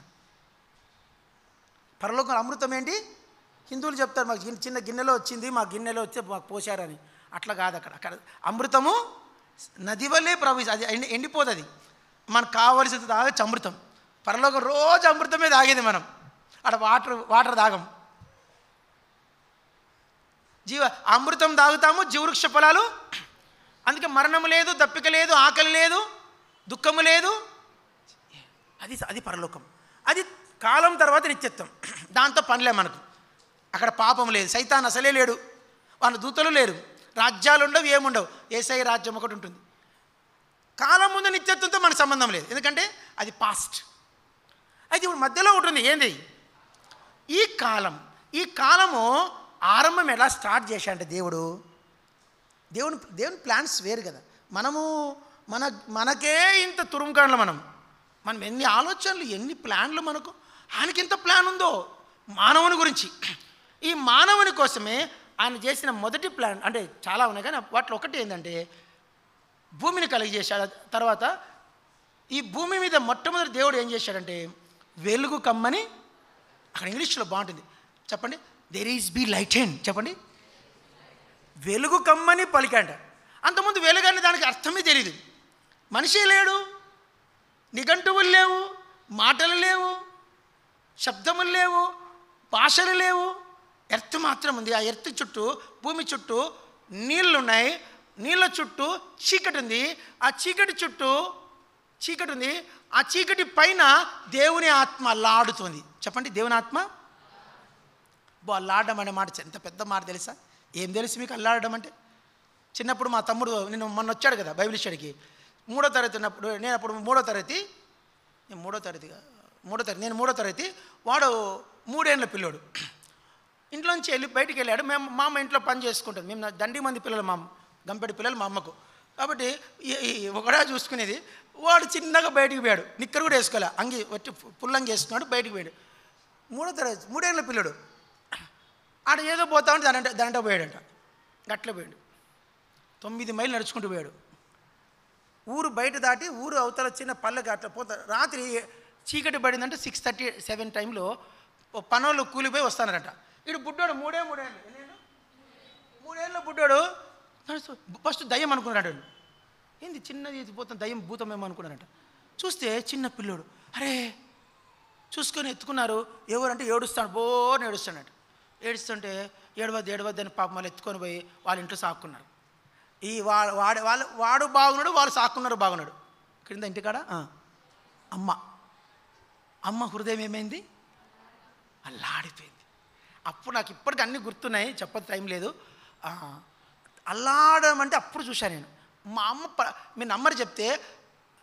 పరలోకంలో అమృతం ఏంటి? హిందువులు చెప్తారు మాకు చిన్న గిన్నెలో వచ్చింది, మా గిన్నెలో వచ్చి మాకు పోశారని. అట్లా కాదు. అక్కడ అమృతము నది వల్లే ప్రవహిస్తుంది. అది ఎండిపోతుంది. అది మనకు కావలసింది తాగచ్చు అమృతం. పరలోకం రోజు అమృతమే తాగేది మనం. అక్కడ వాటర్ తాగం. అమృతం తాగుతాము, జీవవృక్ష ఫలాలు. అందుకే మరణము లేదు, దప్పిక లేదు, ఆకలి లేదు, దుఃఖము లేదు. అది పరలోకం. అది కాలం తర్వాత నిత్యత్వం. దాంతో పనిలే మనకు. అక్కడ పాపం లేదు, సైతాన్ అసలే లేడు, వాళ్ళ దూతలు లేరు, రాజ్యాలు ఉండవు, ఏముండవు. యేసయ్య రాజ్యం ఒకటి ఉంటుంది. కాలం ముందు నిత్యత్వంతో మన సంబంధం లేదు, ఎందుకంటే అది పాస్ట్. అయితే ఇప్పుడు మధ్యలో ఉంటుంది. ఏంది? ఈ కాలము ఆరంభం ఎలా స్టార్ట్ చేశాడంటే దేవుని ప్లాన్స్ వేరు కదా. మనకే ఇంత తురుముకాండ్లు మనం మనం ఎన్ని ఆలోచనలు, ఎన్ని ప్లాన్లు మనకు. ఆయనకి ఎంత ప్లాన్ ఉందో మానవుని గురించి. ఈ మానవుని కోసమే ఆయన చేసిన మొదటి ప్లాన్ అంటే చాలా ఉన్నాయి, కానీ వాటిలో ఒకటి ఏంటంటే భూమిని కలిగజేశాడు. తర్వాత ఈ భూమి మీద మొట్టమొదటి దేవుడు ఏం చేశాడంటే వెలుగు కమ్మని, అక్కడ ఇంగ్లీష్లో బాగుంటుంది చెప్పండి, there is be light and చెప్పండి, వెలుగు కమ్మని పలికాంట. అంతకుముందు వెలుగని దానికి అర్థమే తెలియదు. మనిషి లేడు, నిఘంటువులు లేవు, మాటలు లేవు, శబ్దములు లేవు, భాషలు లేవు, ఎర్త్ మాత్రం ఉంది. ఆ ఎర్త్ చుట్టూ, భూమి చుట్టూ నీళ్ళు ఉన్నాయి, నీళ్ళ చుట్టూ చీకటి ఉంది, ఆ చీకటి చుట్టూ చీకటి ఉంది, ఆ చీకటి పైన దేవుని ఆత్మ అల్లాడుతుంది. చెప్పండి, దేవుని ఆత్మ. అల్లాడడం అనే మాట ఎంత పెద్ద మాట తెలుసా? ఏం తెలుసు మీకు అల్లాడడం అంటే? చిన్నప్పుడు మా తమ్ముడు నేను మొన్న వచ్చాడు కదా బైబిల్ స్టడీకి, 3వ తరగతి ఉన్నప్పుడు, నేను అప్పుడు 3వ తరగతి, వాడు 3 ఏళ్ళ పిల్లోడు. ఇంట్లోంచి వెళ్ళి బయటికి వెళ్ళాడు. మా అమ్మ ఇంట్లో పని చేసుకుంటుంది. మేము దండి మంది పిల్లలు, మా గంపెడి పిల్లలు మా అమ్మకు. కాబట్టి ఒకడా చూసుకునేది. వాడు చిన్నగా బయటికి పోయాడు, నిక్కరు కూడా వేసుకోలే, అంగి వచ్చి పుల్లంగి వేసుకున్నాడు, బయటికి పోయాడు. 3వ తరగతి 3 ఏళ్ళ పిల్లడు. ఆడ ఏదో పోతా ఉంటే దానంట పోయాడంట. గట్ల పోయాడు, 9 మైళ్ళు నడుచుకుంటూ పోయాడు. ఊరు బయట దాటి ఊరు అవతల చిన్న పల్లెకి అట్లా పోతా. రాత్రి చీకటి పడిందంటే 6:30, 7 టైంలో పనులు కూలిపోయి వస్తానంట. ఇడు బుడ్డోడు 3 ఏళ్ళ బుడ్డోడు ఫస్ట్ దయ్యం అనుకున్నాడు. ఏంది చిన్నది పోతాం, దయ్యం భూతమేమో అనుకున్నారంట. చూస్తే చిన్న పిల్లోడు, అరే చూసుకొని ఎత్తుకున్నారు. ఎవరంటే ఏడుస్తాడు, బోర్ని ఏడుస్తాడట. ఏడుస్తుంటే ఏడవద్దు అని పాపం వాళ్ళు ఎత్తుకొని పోయి వాళ్ళ ఇంట్లో సాక్కున్నారు. ఈ వాడు బాగున్నాడు, వాళ్ళు సాక్కున్నారు బాగున్నాడు. క్రింద ఇంటికాడ అమ్మ హృదయం ఏమైంది? అల్లాడిపోయింది. అప్పుడు నాకు ఇప్పటికీ అన్నీ గుర్తున్నాయి, చెప్పదు టైం లేదు. అల్లాడడం అంటే అప్పుడు చూశాను నేను. మా అమ్మ మీరు నమ్మరు చెప్తే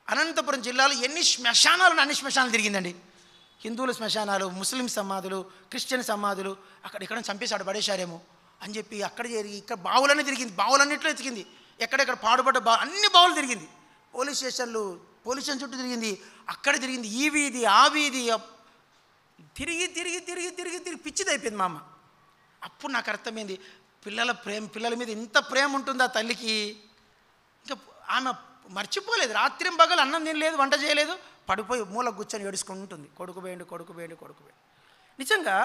అనంతపురం జిల్లాలో ఎన్ని శ్మశానాలు, అన్ని శ్మశానాలు తిరిగిందండి. హిందువుల శ్మశానాలు, ముస్లిం సమాధులు, క్రిస్టియన్ సమాధులు, ఇక్కడ చంపేశాడు పడేశారేమో అని చెప్పి అక్కడ చేరి ఇక్కడ బావులన్నీ తిరిగింది, బావులన్నింటిలో ఎతికింది. ఎక్కడెక్కడ పాడుపడ్డ అన్ని బావులు తిరిగింది. పోలీస్ స్టేషన్ చుట్టూ తిరిగింది, అక్కడ తిరిగింది, ఈ వీధి ఆ వీధి తిరిగి తిరిగి తిరిగి తిరిగి తిరిగి పిచ్చిదైపోయింది మా అమ్మ. అప్పుడు నాకు అర్థమైంది, పిల్లల మీద ఇంత ప్రేమ ఉంటుందా తల్లికి. ఇంకా ఆమె మర్చిపోలేదు, రాత్రింబగలు అన్నం తినలేదు, వంట చేయలేదు, పడిపోయి మూల కూర్చొని ఏడుచుకుంటుంది, కొడుకు వేయండి. నిజంగా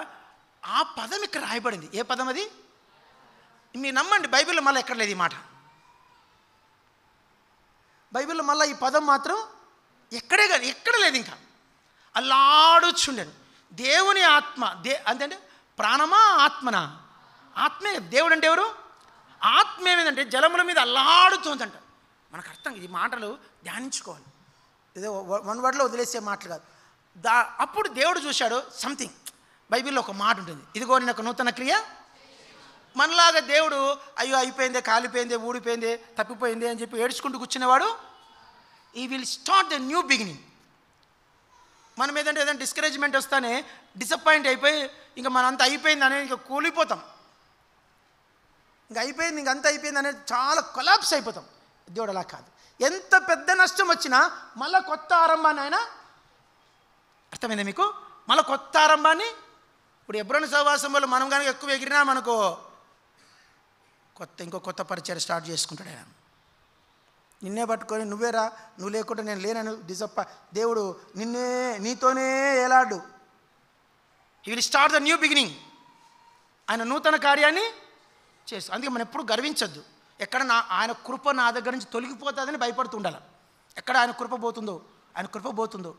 ఆ పదం ఇక్కడ రాయబడింది. ఏ పదం అది? మీరు నమ్మండి, బైబిల్లో మళ్ళీ ఎక్కడ లేదు ఈ మాట. బైబిల్లో మళ్ళీ ఈ పదం మాత్రం ఎక్కడ లేదు. ఇంకా అల్లాడుచుండెను దేవుని ఆత్మ. అంటే ప్రాణమా ఆత్మనా? ఆత్మే. దేవుడు అంటే ఎవరు? ఆత్మ ఏమిటంటే జలముల మీద అల్లాడుతుందంట. మనకు అర్థం, ఈ మాటలు ధ్యానించుకోవాలి, ఏదో 1 వర్డ్లో వదిలేసే మాటలు కాదు. అప్పుడు దేవుడు చూశాడు సంథింగ్. బైబిల్లో ఒక మాట ఉంటుంది, ఇదిగో నేను ఒక నూతన క్రియ. మనలాగా దేవుడు అయ్యో అయిపోయిందే, కాలిపోయిందే, ఊడిపోయిందే, తప్పిపోయిందే అని చెప్పి ఏడ్చుకుంటూ కూర్చునేవాడు. ఈ will start the new beginning. మనం ఏదంటే డిస్కరేజ్మెంట్ వస్తానే డిసప్పాయింట్ అయిపోయి ఇంకా మనంతా అయిపోయింది అనేది ఇంకా కూలిపోతాం. ఇంకంతా అయిపోయింది అనేది చాలా కొలాప్స్ అయిపోతాం. దేవుడు అలా కాదు. ఎంత పెద్ద నష్టం వచ్చినా మళ్ళీ కొత్త ఆరంభాన్ని ఆయన, అర్థమైందా మీకు? మళ్ళీ కొత్త ఆరంభాన్ని. ఇప్పుడు ఎబ్రోను సహవాసం వల్ల మనం కనుక ఎక్కువ ఎగిరినా మనకు ఇంకో కొత్త పరిచయం స్టార్ట్ చేసుకుంటాడు ఆయన. నిన్నే పట్టుకొని నువ్వేరా, నువ్వు లేకుండా నేను లేనను దేవుడు నీతోనే ఏలాడు. He will start the new beginning. ఆయన నూతన కార్యాన్ని చేస్తాడు. అందుకే మనం ఎప్పుడు గర్వించద్దు. ఎక్కడ ఆయన కృప నా దగ్గర నుంచి తొలగిపోతుందని భయపడుతుండాలి. ఎక్కడ ఆయన కృప పోతుందో.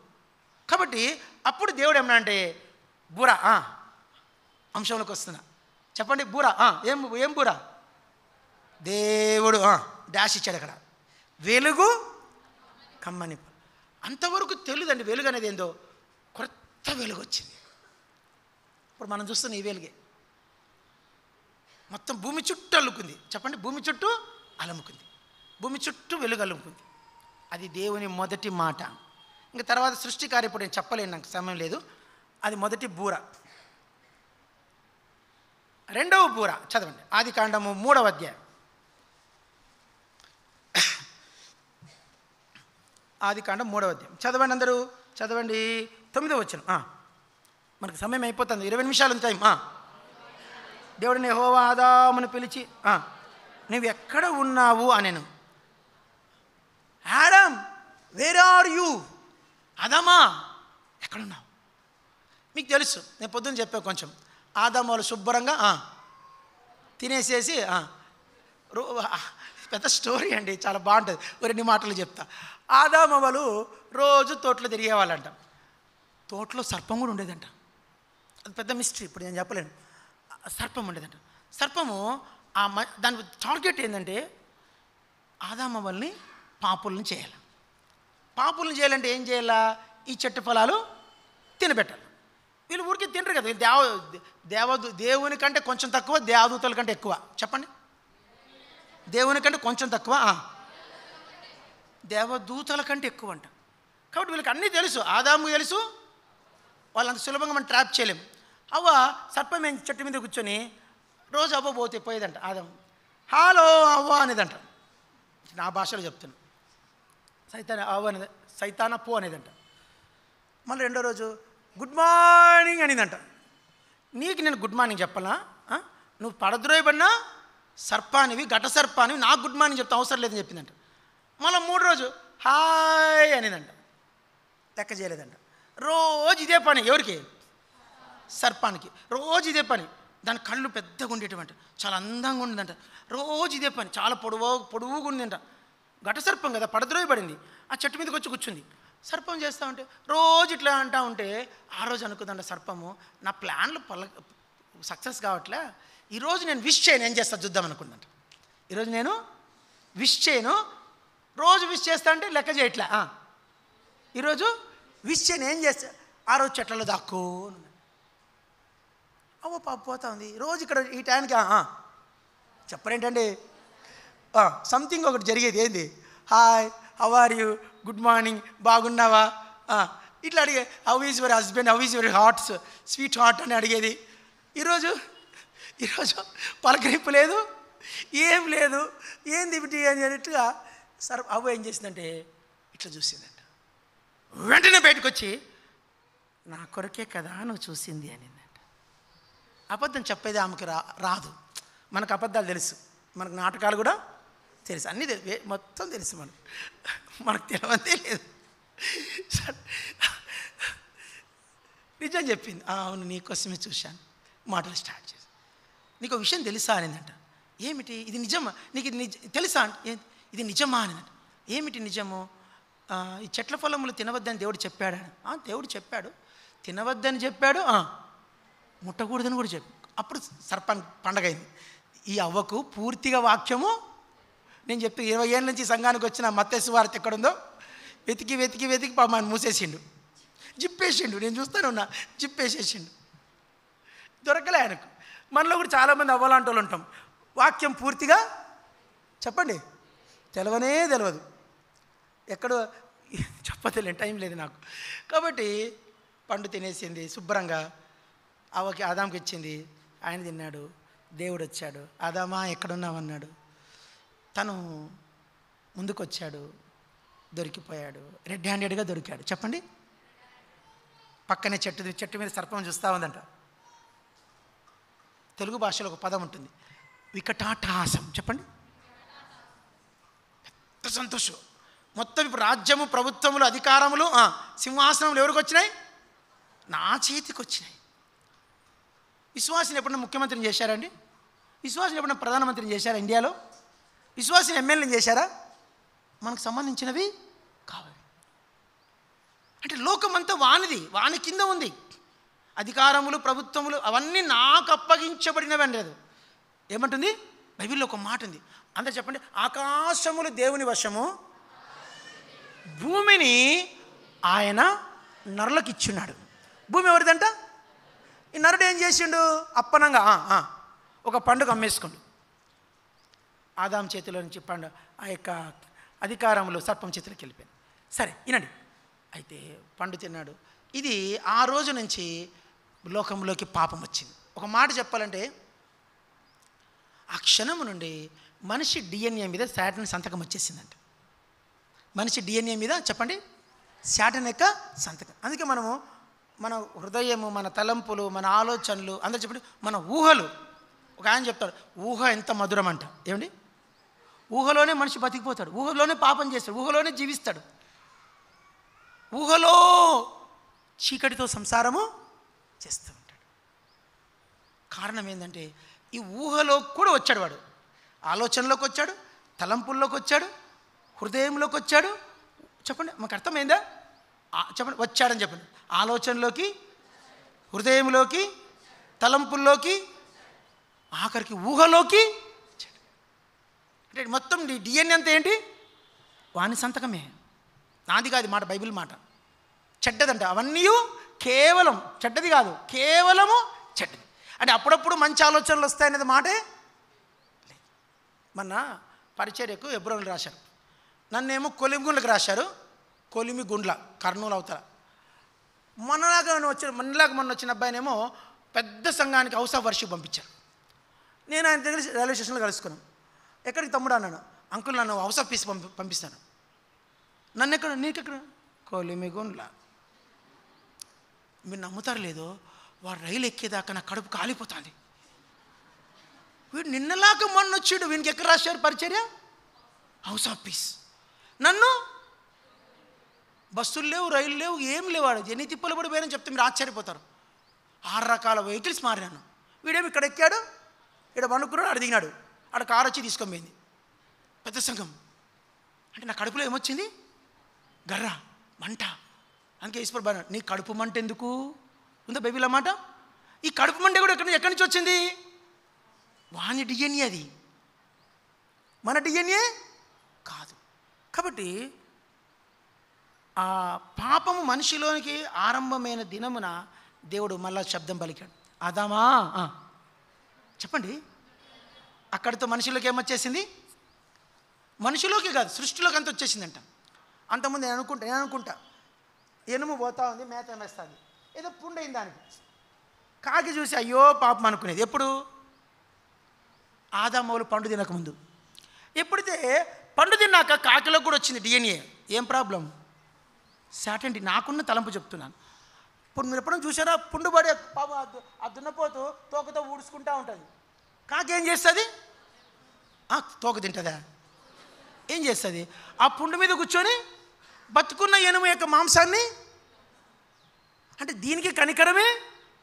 కాబట్టి అప్పుడు దేవుడు ఏమన్నా అంటే బూరా అంశంలోకి వస్తున్నా. చెప్పండి, బూరా ఏం బూరా? దేవుడు డాష్ ఇచ్చాడు అక్కడ, వెలుగు కమ్మని. అంతవరకు తెలియదండి వెలుగు అనేది ఏందో. కొత్త వెలుగు వచ్చింది. ఇప్పుడు మనం చూస్తున్న ఈ వెలుగే మొత్తం భూమి చుట్టూ అల్లుకుంది. చెప్పండి, భూమి చుట్టూ అలముకుంది, భూమి చుట్టూ వెలుగు అల్లుకుంది. అది దేవుని మొదటి మాట. ఇంకా తర్వాత సృష్టి కార్యం ఇప్పుడు నేను చెప్పలేను, నాకు సమయం లేదు. అది మొదటి బూర. రెండవ బూర చదవండి, ఆదికాండము 3వ అధ్యాయం. ఆదికాండం 3వ అధ్యాయం చదవండి అందరూ. చదవండి 9వ వచనం. మనకు సమయం అయిపోతుంది, 20 నిమిషాలు టైం. దేవుడిని యెహోవా ఆదామును పిలిచి నువ్వు ఎక్కడ ఉన్నావు అనెను. ఆడమ్ వేర్ ఆర్ యూ, ఆదామా ఎక్కడున్నావు? మీకు తెలుసు, నేను పొద్దున్న చెప్పాను కొంచెం. ఆదాము వాళ్ళు శుభ్రంగా తినేసేసి పెద్ద స్టోరీ అండి, చాలా బాగుంటుంది. 2 మాటలు చెప్తా. ఆదాము వాళ్ళు రోజు తోటలో తిరిగేవాళ్ళంట. తోటలో సర్పం కూడా ఉండేదంట. అది పెద్ద మిస్టరీ, ఇప్పుడు నేను చెప్పలేను. సర్పం ఉండేదంట. సర్పము దాని టార్గెట్ ఏంటంటే ఆదాము వాళ్ళని పాపులను చేయాలి. పాపులను చేయాలంటే ఏం చేయాలా? ఈ చెట్టు ఫలాలు తినబెట్టాలి. వీళ్ళు ఊరికి తినరు కదా. దేవుని కంటే కొంచెం తక్కువ, దేవదూతల కంటే ఎక్కువ. చెప్పండి, దేవుని కంటే కొంచెం తక్కువ, దేవదూతల కంటే ఎక్కువ అంట. కాబట్టి వీళ్ళకి అన్నీ తెలుసు, ఆదాము తెలుసు. వాళ్ళంత సులభంగా మనం ట్రాప్ చేయలేము. అవ్వ సర్పం చెట్టు మీద కూర్చొని రోజు అవ్వ పోయేదంట. ఆదాము హలో అవ్వ అనేదంట. నా భాషలో చెప్తాను. సైతాన అవ్వ అనేది, సైతాన పో అనేదంట. మళ్ళీ 2వ రోజు గుడ్ మార్నింగ్ అనిందంట. నీకు నేను గుడ్ మార్నింగ్ చెప్పాలా? నువ్వు పడద్రోయబడినా సర్పానివి, ఘట సర్పానివి, నాకు గుడ్ మార్నింగ్ చెప్తా అవసరం లేదని చెప్పిందంట. మళ్ళీ 3వ రోజు హాయ్ అనిందంట. లెక్క చేయలేదంట. రోజు ఇదే పని. ఎవరికి? సర్పానికి. రోజు ఇదే పని. దాని కళ్ళు పెద్దగా ఉండేటంట, చాలా అందంగా ఉండదంట. రోజు ఇదే పని, చాలా పొడవుగా ఉందంట. ఘట సర్పం కదా, పడద్రోయబడింది. ఆ చెట్టు మీదకి వచ్చి కూర్చుంది. సర్పం చేస్తూ ఉంటే రోజు ఇట్లా అంటూ ఉంటే ఆ రోజు అనుకుందంట సర్పము, నా ప్లాన్లు సక్సెస్ కావట్లే, ఈరోజు నేను విష్ చేయను, ఏం చేస్తా చూద్దాం అనుకుందంట. ఈరోజు నేను విష్ చేయను, రోజు విష్ చేస్తా అంటే లెక్క చేయట్లే. ఈరోజు విష్ చేయను, ఏం చేస్తా? ఆ రోజు చెట్లలో దాక్కో. అవ్వ పాప పోతా ఉంది. రోజు ఇక్కడ ఈ టైంకి చెప్పరేంటండి, సంథింగ్ ఒకటి జరిగేది. ఏంది? Hi, how are you, good morning, బాగున్నావా, ఇట్లా అడిగే. How is your husband, how is your hearts, sweet heart అని అడిగేది. ఈరోజు పలకరింపు లేదు, ఏం లేదు. ఏంది ఇవిటి అని అన్నట్టుగా అవ్వ ఏం చేసిందంటే ఇట్లా చూసిందంట. వెంటనే బయటకు వచ్చి నా కొరకే కదా నువ్వు చూసింది అనిందంట. అబద్ధం చెప్పేది ఆమెకి రాదు. మనకు అబద్ధాలు తెలుసు, మనకు నాటకాలు కూడా తెలుసు, అన్నీ మొత్తం తెలుసు. మనకు తెలియదే లేదు. నిజం చెప్పింది. అవును, నీకోసమే చూశాను. మాటలు స్టార్ట్ చేసి నీకు విషయం తెలుసా అనిందంట. ఏమిటి? ఇది నిజమా? నీకు ఇది తెలుసా? ఇది నిజమా అనిందంట. ఏమిటి నిజము? ఈ చెట్ల ఫలములు తినవద్దని దేవుడు చెప్పాడు. దేవుడు చెప్పాడు, తినవద్దని చెప్పాడు, ముట్టకూడదని కూడా చెప్పాడు. అప్పుడు సర్పానికి పండగ అయింది. ఈ అవ్వకు పూర్తిగా వాక్యము నేను చెప్తే 20 ఏళ్ళ నుంచి సంఘానికి వచ్చిన మత్తయి సువార్త ఎక్కడుందో వెతికి పాపం మూసేసిండు, జిప్పేసిండు. నేను చూస్తాను ఉన్నా, జిప్పేసేసిండు, దొరకలే ఆయనకు. మనలో కూడా చాలామంది అవ్వలాంటి వాళ్ళు ఉంటాం. వాక్యం పూర్తిగా చెప్పండి తెలియదు, ఎక్కడో చెప్పలేను, టైం లేదు నాకు. కాబట్టి పండు తినేసింది శుభ్రంగా. అవ్వకి ఆదాంకి ఇచ్చింది, ఆయన తిన్నాడు. దేవుడు వచ్చాడు, ఆదామా ఎక్కడున్నావన్నాడు. తను ముందుకొచ్చాడు, దొరికిపోయాడు, రెడ్ హ్యాండెడ్గా దొరికాడు. చెప్పండి. పక్కనే చెట్టు మీద సర్పం చూస్తూ ఉందంట. తెలుగు భాషలో ఒక పదం ఉంటుంది, వికటాటహాసం. చెప్పండి. పెద్ద సంతోషం. మొత్తం ఇప్పుడు రాజ్యము, ప్రభుత్వములు, అధికారములు, సింహాసనములు ఎవరికి వచ్చినాయి? నా చేతికి వచ్చినాయి. విశ్వాసిని ఎప్పుడన్నా ముఖ్యమంత్రిని చేశారండి? విశ్వాసిని ఎప్పుడన్నా ప్రధానమంత్రిని చేశారా ఇండియాలో? విశ్వాసిని ఎమ్మెల్యేని చేశారా? మనకు సంబంధించినవి కావాలి. అంటే లోకమంతా వానిది, వాని కింద ఉంది. అధికారములు, ప్రభుత్వములు అవన్నీ నాకు అప్పగించబడినవి అనలేదు. ఏమంటుంది బైబిల్లో? ఒక మాట ఉంది, అందరూ చెప్పండి. ఆకాశములు దేవుని వశము, భూమిని ఆయన నరులకు ఇచ్చున్నాడు. భూమి ఎవరిదంట? ఈ నరుడు ఏం చేసిండు? అప్పనంగా ఒక పండుగ అమ్మేసుకోండు. ఆదాం చేతిలో నుంచి పండు ఆ యొక్క అధికారంలో సర్పం చేతిలోకి వెళ్ళిపోయింది. సరే వినండి. అయితే పండు తిన్నాడు. ఇది ఆ రోజు నుంచి లోకంలోకి పాపం వచ్చింది. ఒక మాట చెప్పాలంటే ఆ క్షణము నుండి మనిషి డిఎన్ఏ మీద శాటన్ సంతకం వచ్చేసిందంట. మనిషి డిఎన్ఏ మీద చెప్పండి శాటన్ యొక్క సంతకం. అందుకే మనము మన హృదయము, మన తలంపులు, మన ఆలోచనలు, అందరూ చెప్పండి మన ఊహలు. ఒక ఆయన చెప్తాడు, ఊహ ఎంత మధురం అంట. ఏమండి? ఊహలోనే మనిషి బతికిపోతాడు, ఊహలోనే పాపం చేస్తాడు, ఊహలోనే జీవిస్తాడు, ఊహలో చీకటితో సంసారము చేస్తూ ఉంటాడు. కారణం ఏంటంటే ఈ ఊహలో కూడా వచ్చాడు వాడు. ఆలోచనలోకి వచ్చాడు, తలంపుల్లోకి వచ్చాడు, హృదయంలోకి వచ్చాడు. చెప్పండి, మాకు అర్థమైందా? చెప్పండి, వచ్చాడని చెప్పండి. ఆలోచనలోకి, హృదయంలోకి, తలంపుల్లోకి, ఆఖరికి ఊహలోకి. అంటే మొత్తం డిఎన్ఏ అంతా ఏంటి? వాని సంతకమే, నాది కాదు మాట, బైబిల్ మాట. చెడ్డదంట అవన్నీ, కేవలం చెడ్డది కాదు, కేవలము చెడ్డది. అంటే అప్పుడప్పుడు మంచి ఆలోచనలు వస్తాయనేది మాటే లేదు. మొన్న పరిచర్యకు ఎబ్రోన్లు రాశారు, నన్నేమో కొలిమిగుండ్లకు రాశారు. కొలిమిగుండ్ల కర్నూలు అవతల. మొన్న వచ్చిన అబ్బాయినేమో పెద్ద సంఘానికి హౌస్ ఆఫ్ వర్షిప్ పంపించారు. నేను ఆయన దగ్గర రైల్వే స్టేషన్లో కలుసుకున్నాను. ఎక్కడికి తమ్ముడు అన్నాను. అంకుల్ నన్ను హౌస్ ఆఫ్ పీస్ పంపిస్తాను. నన్ను ఎక్కడ? నీకెక్కడ? కొలిమిగుండ్ల. మీరు నమ్ముతారు లేదో, వాడు రైలు ఎక్కేదాకా నా కడుపు కాలిపోతుంది. వీడు నిన్నలాగా మొన్న వచ్చాడు, వీనికి ఎక్కడ రాశారు పరిచర్య? House of piece. నన్ను బస్సులు లేవు, రైలు లేవు, ఏం లేవాడు. ఎన్ని తిప్పలు పడిపోయానని చెప్తే మీరు ఆశ్చర్యపోతారు. 6 రకాల వెహికల్స్ మారినాను. వీడేమి ఇక్కడ ఎక్కాడు, ఇక్కడ పండుకున్నాడు, అక్కడ దిగినాడు, అక్కడ కారు వచ్చి తీసుకొని పోయింది. పెద్ద సంఘం. అంటే నా కడుపులో ఏమొచ్చింది? గర్ర, మంట. అందుకే ఈశ్వర్ బాగా, నీ కడుపు మంట ఎందుకు ఉందా బైబిల్ అన్నమాట? ఈ కడుపు మంట కూడా ఎక్కడి నుంచి వచ్చింది? వాని డిఎన్ఏ అది, మన డిఎన్ఏ కాదు. కాబట్టి ఆ పాపము మనిషిలోనికి ఆరంభమైన దినమున దేవుడు మళ్ళా శబ్దం పలికాడు, ఆదామా చెప్పండి. అక్కడితో మనిషిలోకి ఏమొచ్చేసింది? మనిషిలోకి కాదు, సృష్టిలోకి అంత వచ్చేసిందంట. అంతకుముందు నేను అనుకుంటా ఎనుము పోతా ఉంది, మేత వేస్తుంది, ఏదో పుండైంది దానికి. కాకి చూసి అయ్యో పాపం అనుకునేది. ఎప్పుడు? ఆదామోలు పండు తినకముందు. ఎప్పుడైతే పండు తిన్నాక కాకిలో కూడా వచ్చింది డిఎన్ఏ. ఏం ప్రాబ్లం? శాటండి. నాకున్న తలంపు చెప్తున్నాను. ఇప్పుడు మీరు ఎప్పుడైనా చూసారా? పుండుబడి పాపం ఆ దున్నపోతూ తోకతో ఊడ్చుకుంటూ ఉంటుంది. కాకి ఏం చేస్తుంది? తోక తింటుందా? ఏం చేస్తుంది? ఆ పుండు మీద కూర్చొని బతుకున్న ఎనుము యొక్క మాంసాన్ని. అంటే దీనికి కనికరమే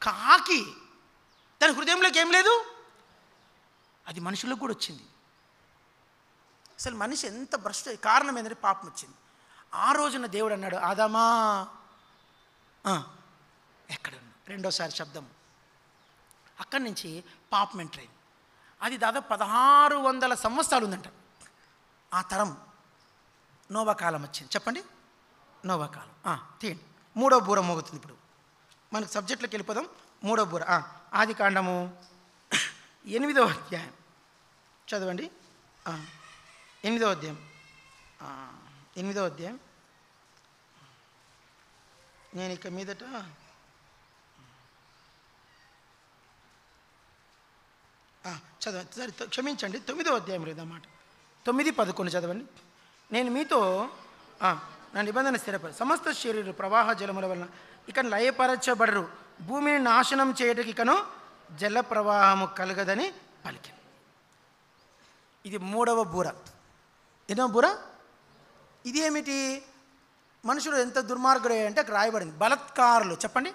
కాకి. దాని హృదయంలోకి ఏం లేదు. అది మనుషులకు కూడా వచ్చింది. అసలు మనిషి ఎంత భ్రష్ట. కారణం ఏంటంటే పాపం వచ్చింది. ఆ రోజున దేవుడు అన్నాడు, ఆదామా ఎక్కడ? రెండోసారి శబ్దం. అక్కడి నుంచి పాపం ఎంటర్ అయింది. అది దాదాపు 1600 సంవత్సరాలు ఉందంట. ఆ తరం నోవా కాలం వచ్చింది. చెప్పండి, నోవా కాలం. తీయండి. 3వ బూర మోగుతుంది. ఇప్పుడు మనకు సబ్జెక్టులోకి వెళ్ళిపోదాం. 3వ బూర. ఆది కాండము 8వ అధ్యాయం చదవండి. 8వ అధ్యాయం. 8వ అధ్యాయం. నేను ఇక మీదట చదవండి. సరే, క్షమించండి. 9వ అధ్యాయం లేదన్నమాట. 9:11 చదవండి. నేను మీతో నా నిబంధన స్థిరపడి సమస్త శరీర ప్రవాహ జలముల వలన ఇక లయపరచబడరు, భూమిని నాశనం చేయటకి ఇకను జల ప్రవాహము కలగదని పలికి. ఇది 3వ బూర. ఎన్నో బూర? ఇది ఏమిటి? మనుషులు ఎంత దుర్మార్గుడు అంటే అక్కడ రాయబడింది బలత్కారులు. చెప్పండి,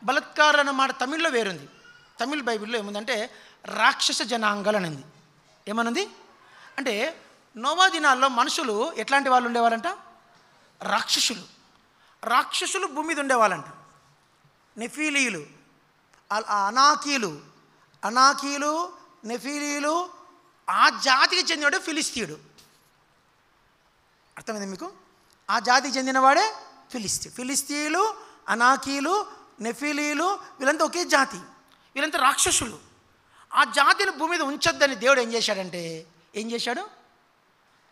బలత్కారులు అన్న మాట తమిళ్లో వేరుంది. తమిళ్ బైబిల్లో ఏముందంటే రాక్షస జనాంగాలు అనింది. ఏమనుంది అంటే నోవా దినాల్లో మనుషులు ఎట్లాంటి వాళ్ళు ఉండేవారంట? రాక్షసులు. రాక్షసులు భూమి మీద ఉండేవాళ్ళంట. నెఫీలీలు, అనాకీలు, నెఫీలీలు. ఆ జాతికి చెందినవాడే ఫిలిస్తీయుడు. అర్థమైంది మీకు? ఆ జాతికి చెందినవాడే ఫిలిస్తీయులు, అనాకీలు, నెఫీలీలు. వీళ్ళంతా ఒకే జాతి. వీళ్ళంతా రాక్షసులు. ఆ జాతిని భూమి మీద ఉంచొద్దని దేవుడు ఏం చేశాడు?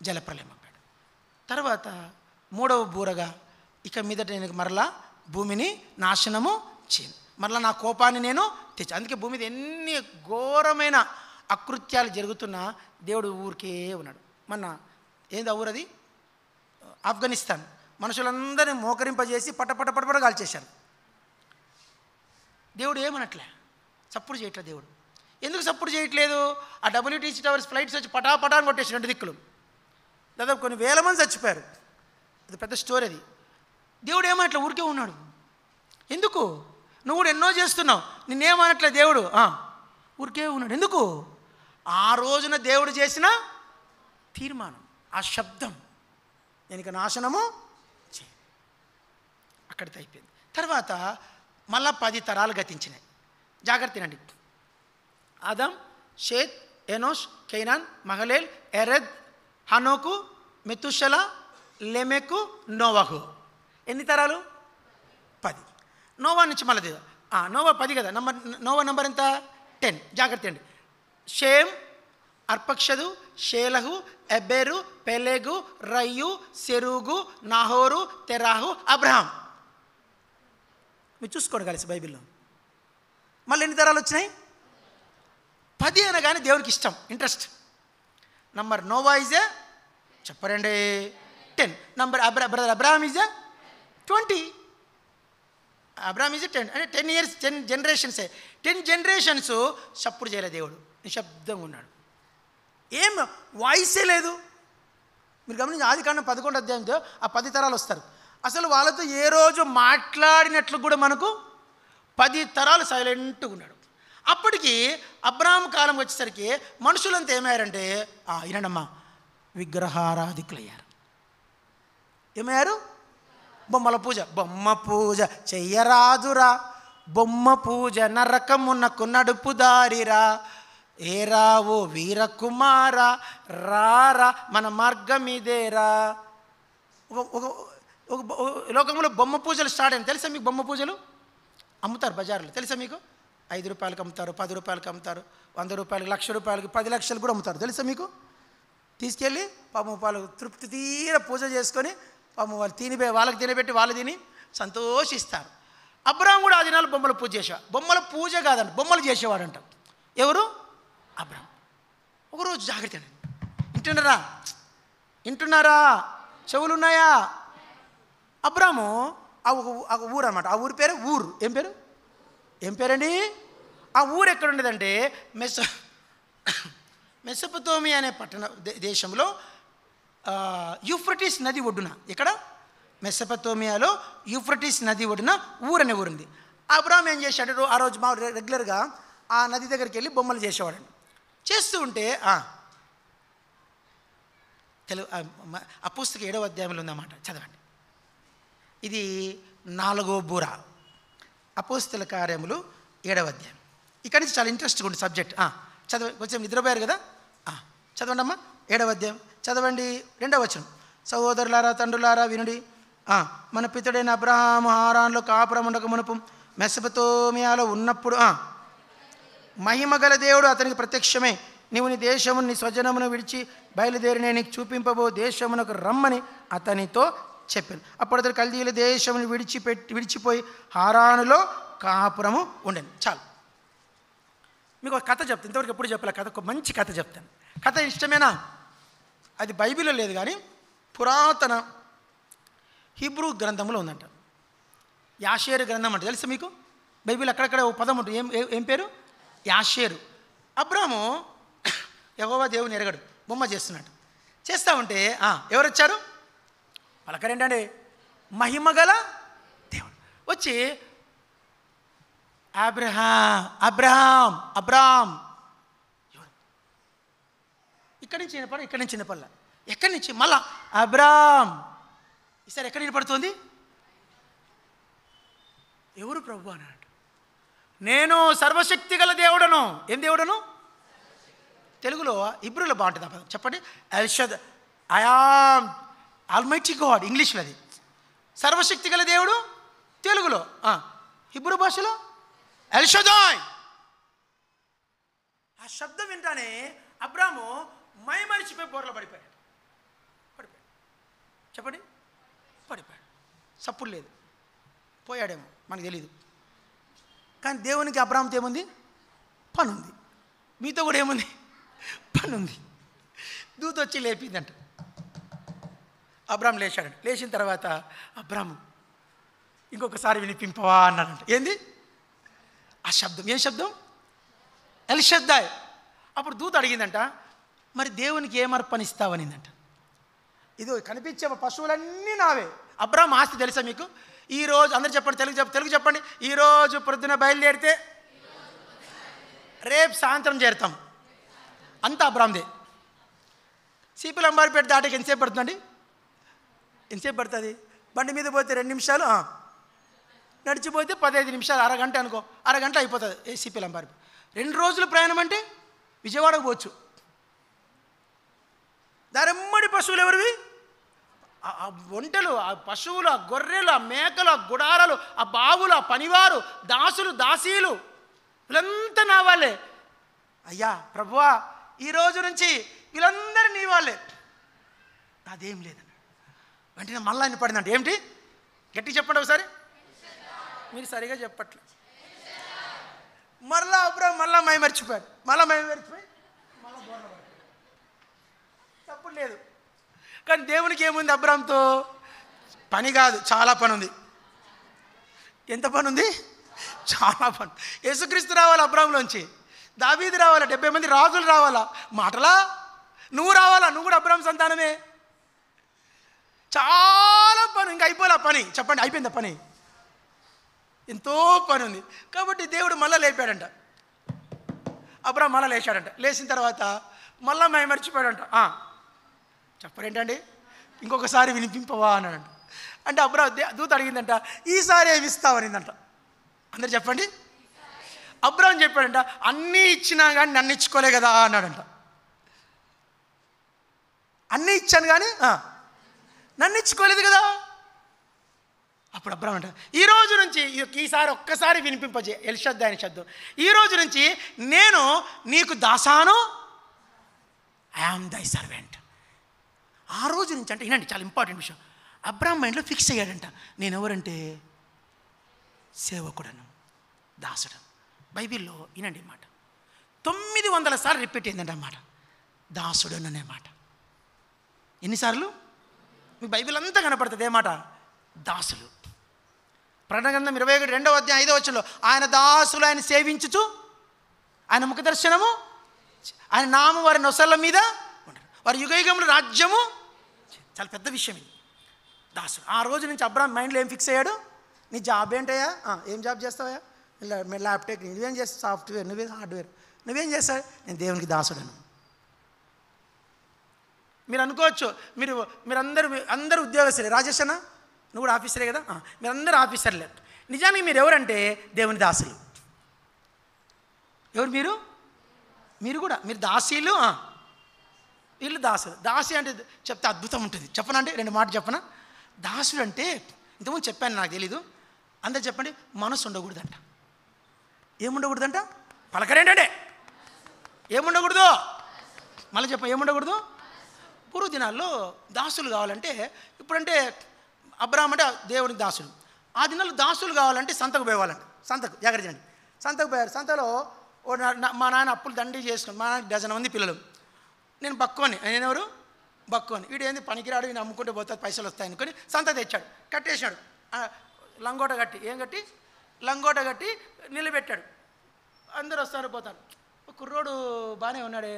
జలప్రలయం అప్పాడు. తర్వాత 3వ బూరగా ఇక మీదట నేను మరలా భూమిని నాశనము చేయను, మరలా నా కోపాన్ని నేను తెచ్చు. అందుకే భూమి మీద ఎన్ని ఘోరమైన అకృత్యాలు జరుగుతున్నా దేవుడు ఊరికే ఉన్నాడు. మొన్న ఏంది ఊరది? ఆఫ్ఘనిస్తాన్. మనుషులందరినీ మోకరింపజేసి పటపట కాల్చేశారు. దేవుడు ఏమనట్లే, సప్పుడు చేయట్లే. దేవుడు ఎందుకు సప్పుడు చేయట్లేదు? ఆ WTC టవర్స్ ఫ్లైట్స్ వచ్చి పటాపటాన్ని కొట్టేసి 2 దిక్కులు, దాదాపు కొన్ని వేల మంది చచ్చిపోయారు. అది పెద్ద స్టోరీ. అది దేవుడు ఏమనట్లే, ఊరికే ఉన్నాడు. ఎందుకు? నువ్వు కూడా ఎన్నో చేస్తున్నావు, నిన్నేమనట్లే దేవుడు, ఊరికే ఉన్నాడు. ఎందుకు? ఆ రోజున దేవుడు చేసిన తీర్మానం, ఆ శబ్దం, దీనికి నాశనము చేయి, అక్కడితో అయిపోయింది. తర్వాత మళ్ళా 10 తరాలు గతించినాయి. జాగ్రత్తనండి. ఆదం, షేత్, ఎనోష్, కైనాన్, మహలేల్, ఎరెద్, హనోకు, మెతుషల, లెమెకు, నోవహు. ఎన్ని తరాలు? 10. నోవా నుంచి మళ్ళీ నోవా 10 కదా. నోవా నంబర్ ఎంత? 10. జాగ్రత్త అండి. షేమ్, అర్పక్షదు, షేలహు, ఎబెరు, పెలెగు, రయ్యు, సెరూగు, నాహోరు, తెరాహు, అబ్రహాం. మీరు చూసుకోండి కలిసి బైబిల్లో. మళ్ళీ ఎన్ని తరాలు వచ్చినాయి? 10 అనగానే దేవునికి ఇష్టం, interest. Number Noah is a చెప్పరండి 10. Number brother Abraham is a 20. Abraham is 10 అంటే 10 years 10 generations. 10 generations చప్పుడు చేయలేదు దేవుడు, నిశ్శబ్దంగా ఉన్నాడు. ఏం వాయిసే లేదు. మీరు గమనించి ఆదికాండం 11వ అధ్యాయంతో ఆ 10 తరాలు వస్తారు. అసలు వాళ్ళతో ఏ రోజు మాట్లాడినట్లు కూడా మనకు 10 తరాలు సైలెంట్గా ఉన్నాడు. అప్పటికి అబ్రహాం కాలం వచ్చేసరికి మనుషులంతా ఏమయ్యారంటే వినండమ్మా, విగ్రహారాధికులు అయ్యారు. ఏమయ్యారు? బొమ్మల పూజ. బొమ్మ పూజ చెయ్యరాదురా, బొమ్మ పూజ నరకమునకు నడుపు దారిరా, ఏరా ఓ వీరకుమారా, రారా మన మార్గం ఇదేరా. ఒక లోకంలో బొమ్మ పూజలు స్టార్ట్ అయింది. తెలుసా మీకు? బొమ్మ పూజలు అమ్ముతారు బజార్లో, తెలుసా మీకు? 5 రూపాయలకి అమ్ముతారు, 10 రూపాయలకి అమ్ముతారు, 100 రూపాయలకి, 1,00,000 రూపాయలకి, 10 లక్షలు కూడా అమ్ముతారు. తెలుసా మీకు? తీసుకెళ్ళి పాపం వాళ్ళు తృప్తి తీర పూజ చేసుకొని పాపం వాళ్ళు వాళ్ళకి తినబెట్టి వాళ్ళు తిని సంతోషిస్తారు. అబ్రహాం కూడా ఆ దినాలు బొమ్మల పూజ చేసేవాడు. బొమ్మల పూజ కాదంట, బొమ్మలు చేసేవాడంట. ఎవరు? అబ్రహాం. ఒకరోజు జాగ్రత్త, వింటున్నారా? చెవులు ఉన్నాయా? అబ్రహాము ఒక ఊరు అనమాట. ఆ ఊరి పేరు ఊరు. ఏం పేరండి? ఆ ఊరు ఎక్కడ ఉండేదంటే మెసొపొతేమియా అనే దేశంలో యూఫ్రటీస్ నది ఒడ్డున. ఇక్కడ మెసొపొతేమియాలో యూఫ్రటీస్ నది ఒడ్డున ఊరనే ఊరుంది. అబ్రహాం ఏం చేశాడు? ఆ రోజు మా రెగ్యులర్గా ఆ నది దగ్గరికి వెళ్ళి బొమ్మలు చేసేవాడండి. చేస్తూ ఉంటే ఆ పుస్తకం 7వ అధ్యాయంలో ఉందన్నమాట, చదవండి. ఇది 4వ బూర, అపోస్తల కార్యములు 7వ అధ్యాయం. ఇక్కడి నుంచి చాలా ఇంట్రెస్ట్గా ఉంటుంది సబ్జెక్ట్. చదవ, కొంచెం నిద్రపోయారు కదా, చదవండి అమ్మా. 7వ అధ్యాయం చదవండి, 2వ వచనం. సహోదరులారా, తండ్రులారా వినుడి. మన పితడైన అబ్రహాము హారాన్లో కాపురం ఉండక మునుపు మెసొపొతేమియాలో ఉన్నప్పుడు మహిమగల దేవుడు అతనికి ప్రత్యక్షమై, నీవు నీ దేశమును నీ స్వజనమును విడిచి బయలుదేరి నేను నీకు చూపింపబో దేశమునకు రమ్మని అతనితో చెప్పాను. అప్పుడు అతను కల్దీయుల దేశమును విడిచిపోయి హారానులో కాపురము ఉండను. చాలు, మీకు ఒక కథ చెప్తాను. ఇంతవరకు ఎప్పుడు చెప్పలే కథ, ఒక మంచి కథ చెప్తాను. కథ ఇష్టమేనా? అది బైబిల్లో లేదు కానీ పురాతన హీబ్రూ గ్రంథంలో ఉందంట. యాషేరు గ్రంథం అంటే తెలుసా మీకు? బైబిల్ అక్కడక్కడ ఒక పదం ఉంటుంది. ఏం పేరు? యాషేరు. అబ్రాము యెహోవా దేవుని ఎరగడు, బొమ్మ చేస్తున్నాడు. చేస్తూ ఉంటే ఎవరు వచ్చారు? పలకరేంటండి, మహిమగల దేవుడు వచ్చి అబ్రహాం ఇక్కడి నుంచి వినపడ, ఇక్కడి నుంచి వినపడల, ఎక్కడి నుంచి మళ్ళా అబ్రామ్. ఈసారి ఎక్కడ వినపడుతుంది? ఎవరు ప్రభు అన్నాడు. నేను సర్వశక్తి గల దేవుడను. ఏం దేవుడను? తెలుగులో హిబ్రూలో బాగుంటుంది ఆ పదం, చెప్పండి. ఐ యామ్ ఆల్మైటీ గాడ్, ఇంగ్లీష్లో అది. సర్వశక్తి గల దేవుడు తెలుగులో, హిబ్రూ భాషలో ఎల్ షదాయ్. ఆ శబ్దం వింటానే అబ్రాము మరిచిపోయి బోర్లో పడిపోయాడు. చెప్పండి, పడిపోయాడు. సప్పుడు లేదు, పోయాడేమో మనకు తెలీదు. కానీ దేవునికి అబ్రాహాంతో ఏముంది? పని ఉంది. మీతో కూడా ఏముంది? పని ఉంది. దూత వచ్చి లేపిందంట. అబ్రామ్ లేచాడు. లేచిన తర్వాత అబ్రాము ఇంకొకసారి వినిపింపవా అన్నాడంట. ఏంది ఆ శబ్దం? ఏం శబ్దం? ఎల్షద్దాయ్. అప్పుడు దూత అడిగిందంట, మరి దేవునికి ఏం అర్పణిస్తావనిందంట. ఇదో కనిపించే పశువులన్నీ నావే. అబ్రామ్ ఆస్తి తెలుసా మీకు? ఈరోజు అందరు చెప్పండి, తెలుగు చెప్పండి. ఈరోజు పొద్దున బయలుదేరితే రేపు సాయంత్రం చేరుతాం. అంతా అబ్రామ్దే. సిపి లంబారిపేట దాటికి ఎంతసేపు పడుతుందండి? ఎంతసేపు పడుతుంది? బండి మీద పోతే 2 నిమిషాలు, నడిచిపోతే 15 నిమిషాలు, అరగంట అనుకో, అరగంట అయిపోతుంది సిపి లంబారిపేట. 2 రోజుల ప్రయాణం అంటే విజయవాడకు పోవచ్చు. దారెమ్మడి పశువులు ఎవరివి? ఆ ఒంటెలు, ఆ పశువులు, ఆ గొర్రెలు, ఆ మేకలు, ఆ గుడారాలు, ఆ బావులు, ఆ పనివారు, దాసులు, దాసీలు, వీళ్ళంతా నా వాళ్ళే. అయ్యా ప్రభువా, ఈ రోజు నుంచి వీళ్ళందరూ నీ వాళ్ళే, నాదేం లేదన్నాడు. వెంటనే మళ్ళా ఆయన పడిందంటే ఏమిటి? గట్టి చెప్పండి ఒకసారి. మీరు సరిగా చెప్పట్లేదు. మళ్ళా అబ్రామ్ మళ్ళా మర్చిపోయాడు. మళ్ళీ మర్చిపోయి మళ్ళీ బోర్ల పడ్డాడు. తప్పు లేదు, కానీ దేవునికి ఏముంది అబ్రామ్తో? పని కాదు, చాలా పని ఉంది. ఎంత పని ఉంది? చాలా పని. యేసుక్రీస్తు రావాలి అబ్రామ్లోంచి, దావీదు రావాలా, 70 మంది రాజులు రావాలా, మాటలా నువ్వు రావాలా, నువ్వు కూడా అబ్రామ్ సంతానమే. చాలా పని, ఇంకా అయిపోలే పని. చెప్పండి, అయిపోయిందా పని? ఎంతో పని ఉంది. కాబట్టి దేవుడు మళ్ళీ లేపాడంట. అబ్రామ్ మళ్ళీ లేచాడంట. లేచిన తర్వాత మళ్ళీ మర్చిపోయాడంట. చెప్పరేంటండి? ఇంకొకసారి వినిపింపవా అన్నాడంట. అంటే అబ్రామ్ దూత అడిగిందంట, ఈసారి ఏమి ఇస్తావనిందంట. అందరు చెప్పండి. అబ్రామ్ చెప్పాడంట, అన్నీ ఇచ్చినా కానీ నన్ను ఇచ్చుకోలే కదా అన్నాడంట. అన్నీ ఇచ్చాను కానీ నన్ను ఇచ్చుకోలేదు కదా. అప్పుడు అబ్రామ్ అంట, ఈ రోజు నుంచి ఈసారి ఒక్కసారి వినిపింపజే ఎల్షద్దాయ్ అనే శబ్దం. ఈ రోజు నుంచి నేను నీకు దాసాను, ఐఆమ్ దై సర్వెంట్. ఆ రోజు నుంచి అంటే వినండి, చాలా ఇంపార్టెంట్ విషయం. అబ్రామ్ మైండ్లో ఫిక్స్ అయ్యాడంట, నేను ఎవరంటే సేవకుడను, దాసుడు. బైబిల్లో వినండి మాట 900 సార్లు రిపీట్ అయిందంట అన్నమాట, దాసుడను అనే మాట. ఎన్నిసార్లు? మీ బైబిల్ అంతా కనపడుతుంది ఏ మాట? దాసులు. ప్రకటన గ్రంథం 21:5 ఆయన దాసులు ఆయన సేవించుచు, ఆయన ముఖ దర్శనము, ఆయన నామం వారి నొసళ్ళ మీద ఉంటారు, వారి యుగయుగములు రాజ్యము. చాలా పెద్ద విషయం ఇది, దాసుడు. ఆ రోజు నుంచి అబ్రామ్ మైండ్లో ఏం ఫిక్స్ అయ్యాడు? నీ జాబ్ ఏంటయ్యా? ఏం జాబ్ చేస్తావయ్యా? ల్యాప్టాప్. నువ్వేం చేస్తావు? సాఫ్ట్వేర్. నువ్వేం హార్డ్వేర్. నువ్వేం చేస్తావు? నేను దేవునికి దాసుడను. మీరు అనుకోవచ్చు, మీరందరూ ఉద్యోగస్తులే. రాజేష్ అన్న నువ్వు కూడా ఆఫీసరే కదా, మీరందరూ ఆఫీసర్లే. నిజానికి మీరు ఎవరంటే దేవుని దాసులు. ఎవరు మీరు? మీరు దాసీలు, వీళ్ళు దాసులు. దాసి అంటే చెప్తే అద్భుతం ఉంటుంది. చెప్పనంటే 2 మాటలు చెప్పనా? దాసుడు అంటే ఇంతకుముందు చెప్పాను, నాకు తెలీదు. అందరు చెప్పండి, మనసు ఉండకూడదంట. ఏముండకూడదంట? పలకరేంటంటే ఏముండకూడదు? మళ్ళీ చెప్ప, ఏముండకూడదు? పూర్వ దినాల్లో దాసులు కావాలంటే, ఇప్పుడంటే అబ్రామ్ అంటే దేవునికి దాసులు. ఆ దినాల్లో దాసులు కావాలంటే సంతకు పోయేవాళ్ళంట. సంతకు జాగ్రత్త చేయండి. సంతకు పోయారు. సంతలో మా నాన్న అప్పులు దండి చేసుకుని, మా నాన్న 12 మంది పిల్లలు, నేను బక్కువని. నేనెవరు? బక్కువని. వీడు ఏంది పనికిరాడు, వీడిని అమ్ముకుంటే పోతుంది, పైసలు వస్తాయి అనుకొని సంత తెచ్చాడు, కట్టేశాడు. లంగోట కట్టి, ఏం కట్టి? లంగోట కట్టి నిలబెట్టాడు. అందరూ వస్తారు పోతారు. కుర్రోడు బాగానే ఉన్నాడే,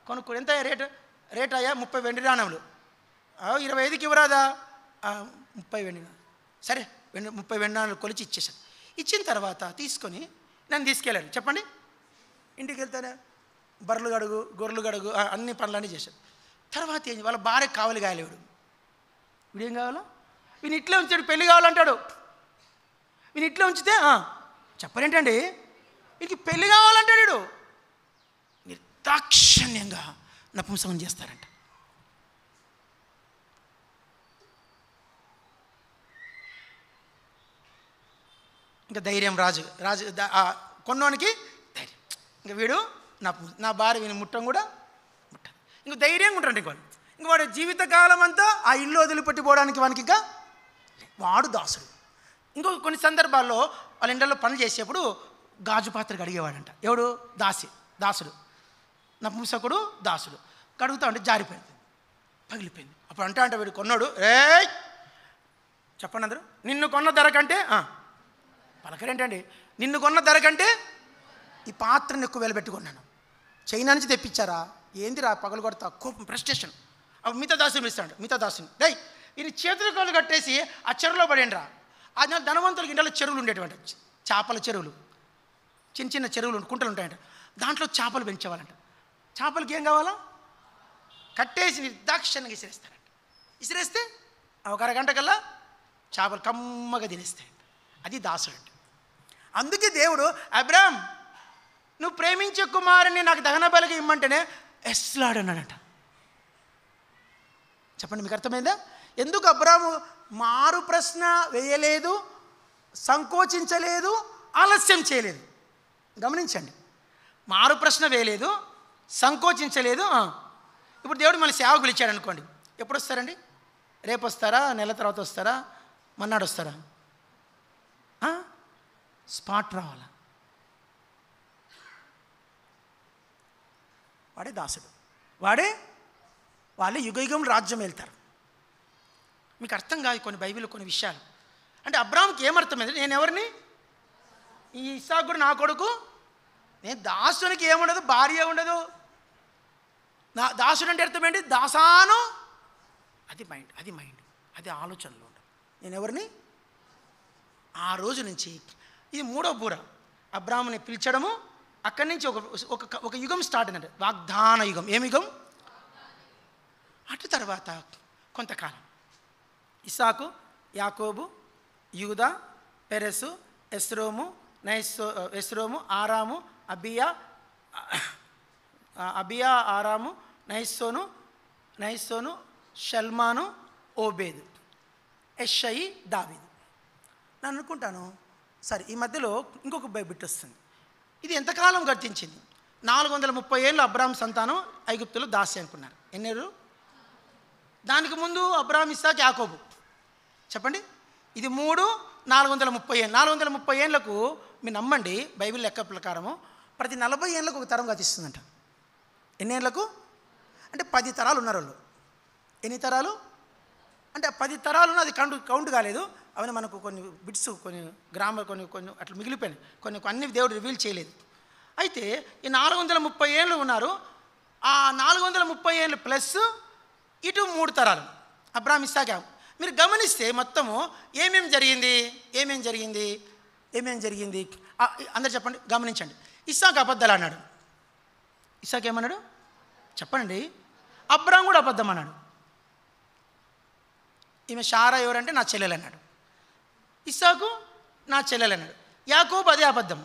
కొనుక్కోడు. ఎంత రేట్ అయ్యా? 30 వెండి నాణములు. 25కి ఇవ్వరాదా? 30 వెండి. సరే 30 వెండి నాణాలు కొలిచి ఇచ్చేసాడు. ఇచ్చిన తర్వాత తీసుకొని నన్ను తీసుకెళ్ళాడు. చెప్పండి, ఇంటికి వెళ్తానే బర్రెలు గడుగు, గొర్రెలు గడుగు, అన్ని పనులన్నీ చేశాడు. తర్వాత ఏం? వాళ్ళ భార్య కావాలి కాయలేవాడు. వీడేం కావాలో? వీని ఇట్లా ఉంచాడు, పెళ్ళి కావాలంటాడు. వీని ఇట్లా ఉంచితే చెప్పరేంటండి, వీనికి పెళ్ళి కావాలంటాడు. వీడు నిర్దాక్షిణ్యంగా నపుంసకం చేస్తారంట. ఇంకా ధైర్యం రాజు కొన్నోనికి ధైర్యం. ఇంకా వీడు నా భార్య వీని ముట్టం కూడా ముట్టదు. ఇంక ధైర్యంగా ఉంటాడు. ఇంక వాడు జీవితకాలం అంతా ఆ ఇల్లు వదిలిపెట్టిపోవడానికి వానికి ఇంకా వాడు దాసుడు. ఇంకో కొన్ని సందర్భాల్లో వాళ్ళ ఇంట్లో పనులు చేసేప్పుడు గాజు పాత్ర కడిగేవాడంట. ఎవడు? దాసుడు. నపుంసకుడు దాసుడు. కడుగుతా ఉంటే జారిపోయింది, పగిలిపోయింది. అప్పుడు అంటే వీడు కొన్నాడు, చెప్పండి అందరూ, నిన్ను కొన్న ధర కంటే పలకరేంటండి, నిన్ను కొన్న ధర కంటే ఈ పాత్రను ఎక్కువ వెలబెట్టుకున్నాను. చైనా నుంచి తెప్పించారా ఏంది రా, పగలు కొడతా, కోపం, ఫ్రస్ట్రేషన్. అప్పుడు మిగతా దాసుని పిలుస్తాడు, మిగతా దాసుని, ఈయన చేతుల కాళ్ళు కట్టేసి ఆ చెరువులో పడేయండి రా. అది ధనవంతులకి ఇంట్లో చెరువులు ఉండేటువంటి, చేపల చెరువులు, చిన్న చిన్న చెరువులు, కుంటలు ఉంటాయంట, దాంట్లో చేపలు పెంచేవాళ్ళంట. చేపలకి ఏం కావాలా, కట్టేసి నిర్దాక్షిణ్యంగా విసిరేస్తారంట. విసిరేస్తే ఒక అరగంట కల్లా చేపలు కమ్మగా తినేస్తాయంట. అది దాసుడు అంటే. అందుకే దేవుడు అబ్రామ్ నువ్వు ప్రేమించే కుమారుని నాకు దహన బలిగా ఇమ్మంటేనే ఎస్లాడన్నాడంట. చెప్పండి, మీకు అర్థమైందా? ఎందుకు అబ్రాము మారు ప్రశ్న వేయలేదు, సంకోచించలేదు, ఆలస్యం చేయలేదు? గమనించండి, మారు ప్రశ్న వేయలేదు, సంకోచించలేదు. ఇప్పుడు దేవుడు మన సేవకు పిలిచాడు అనుకోండి, ఎప్పుడు వస్తారండి? రేపు వస్తారా, నెల తర్వాత వస్తారా, మన్నాడు వస్తారా? స్పాట్ రావాలా? వాడే దాసుడు, వాళ్ళే యుగయుగం రాజ్యం వెళ్తారు. మీకు అర్థం కాదు కొన్ని బైబిల్ కొన్ని విషయాలు. అంటే అబ్రాహాంకి ఏమర్థమైంది, నేను ఎవరిని, ఈ ఇస్సాకు కూడా నా కొడుకు, నేను దాసునికి ఏముండదు, భార్య ఉండదు. నా దాసుడు అంటే అర్థం ఏంటి, దాసాను, అది మైండ్, అది ఆలోచనలో ఉండదు. నేను ఎవరిని? ఆ రోజు నుంచి ఇది మూడో బూర, అబ్రాహాముని పిలిచడము. అక్కడి నుంచి ఒక యుగం స్టార్ట్ అయిందంటే వాగ్దాన యుగం. ఏం యుగం? అటు తర్వాత కొంతకాలం ఇస్సాకు, యాకోబు, యూదా, పెరెసు, ఎస్రోము, ఆరాము, అబియా, ఆరాము, నహిస్సోను, షల్మాను, ఓబేదు, ఎషయి, దావీదు. నేను అనుకుంటాను సరే ఈ మధ్యలో ఇంకొక బిట్ వస్తుంది. ఇది ఎంతకాలం గర్తించింది? 430 ఏళ్ళు అబ్రాహాం సంతానం ఐగుప్తులో దాసి అనుకున్నారు. ఎన్నేళ్ళు? దానికి ముందు అబ్రాహాం, ఇస్సాకు, యాకోబు. చెప్పండి, ఇది 430 ఏళ్ళు. 430 ఏళ్లకు మీరు నమ్మండి, బైబిల్ లెక్క ప్రకారము ప్రతి 40 ఏళ్ళకు ఒక తరం గతిస్తుందంట. ఎన్ని ఏళ్ళకు? అంటే 10 తరాలు ఉన్నారు వాళ్ళు. ఎన్ని తరాలు? అంటే 10 తరాలు. అది కౌంట్ కాలేదు. అవన్నీ మనకు కొన్ని బిట్స్, కొన్ని గ్రామర్, కొన్ని అట్లా మిగిలిపోయినాయి. కొన్ని అన్ని దేవుడు రివీల్ చేయలేదు. అయితే ఈ 430 ఏళ్ళు ఉన్నారు. ఆ 430 ఏళ్ళు ప్లస్ ఇటు 3 తరాలు అబ్రాహాం, ఇస్సాకు. మీరు గమనిస్తే మొత్తము ఏమేమి జరిగింది అందరు చెప్పండి, గమనించండి. ఇస్సాకు అబద్ధాలు అన్నాడు. ఇస్సాకు ఏమన్నాడు చెప్పండి? అబ్రాహాం కూడా అబద్ధం అన్నాడు. ఈమె షారా ఎవరంటే నా చెల్లెలు అన్నాడు. ఇస్సాకు నా చెల్లెలు అన్నాడు. యాకోబు అదే అబద్ధం,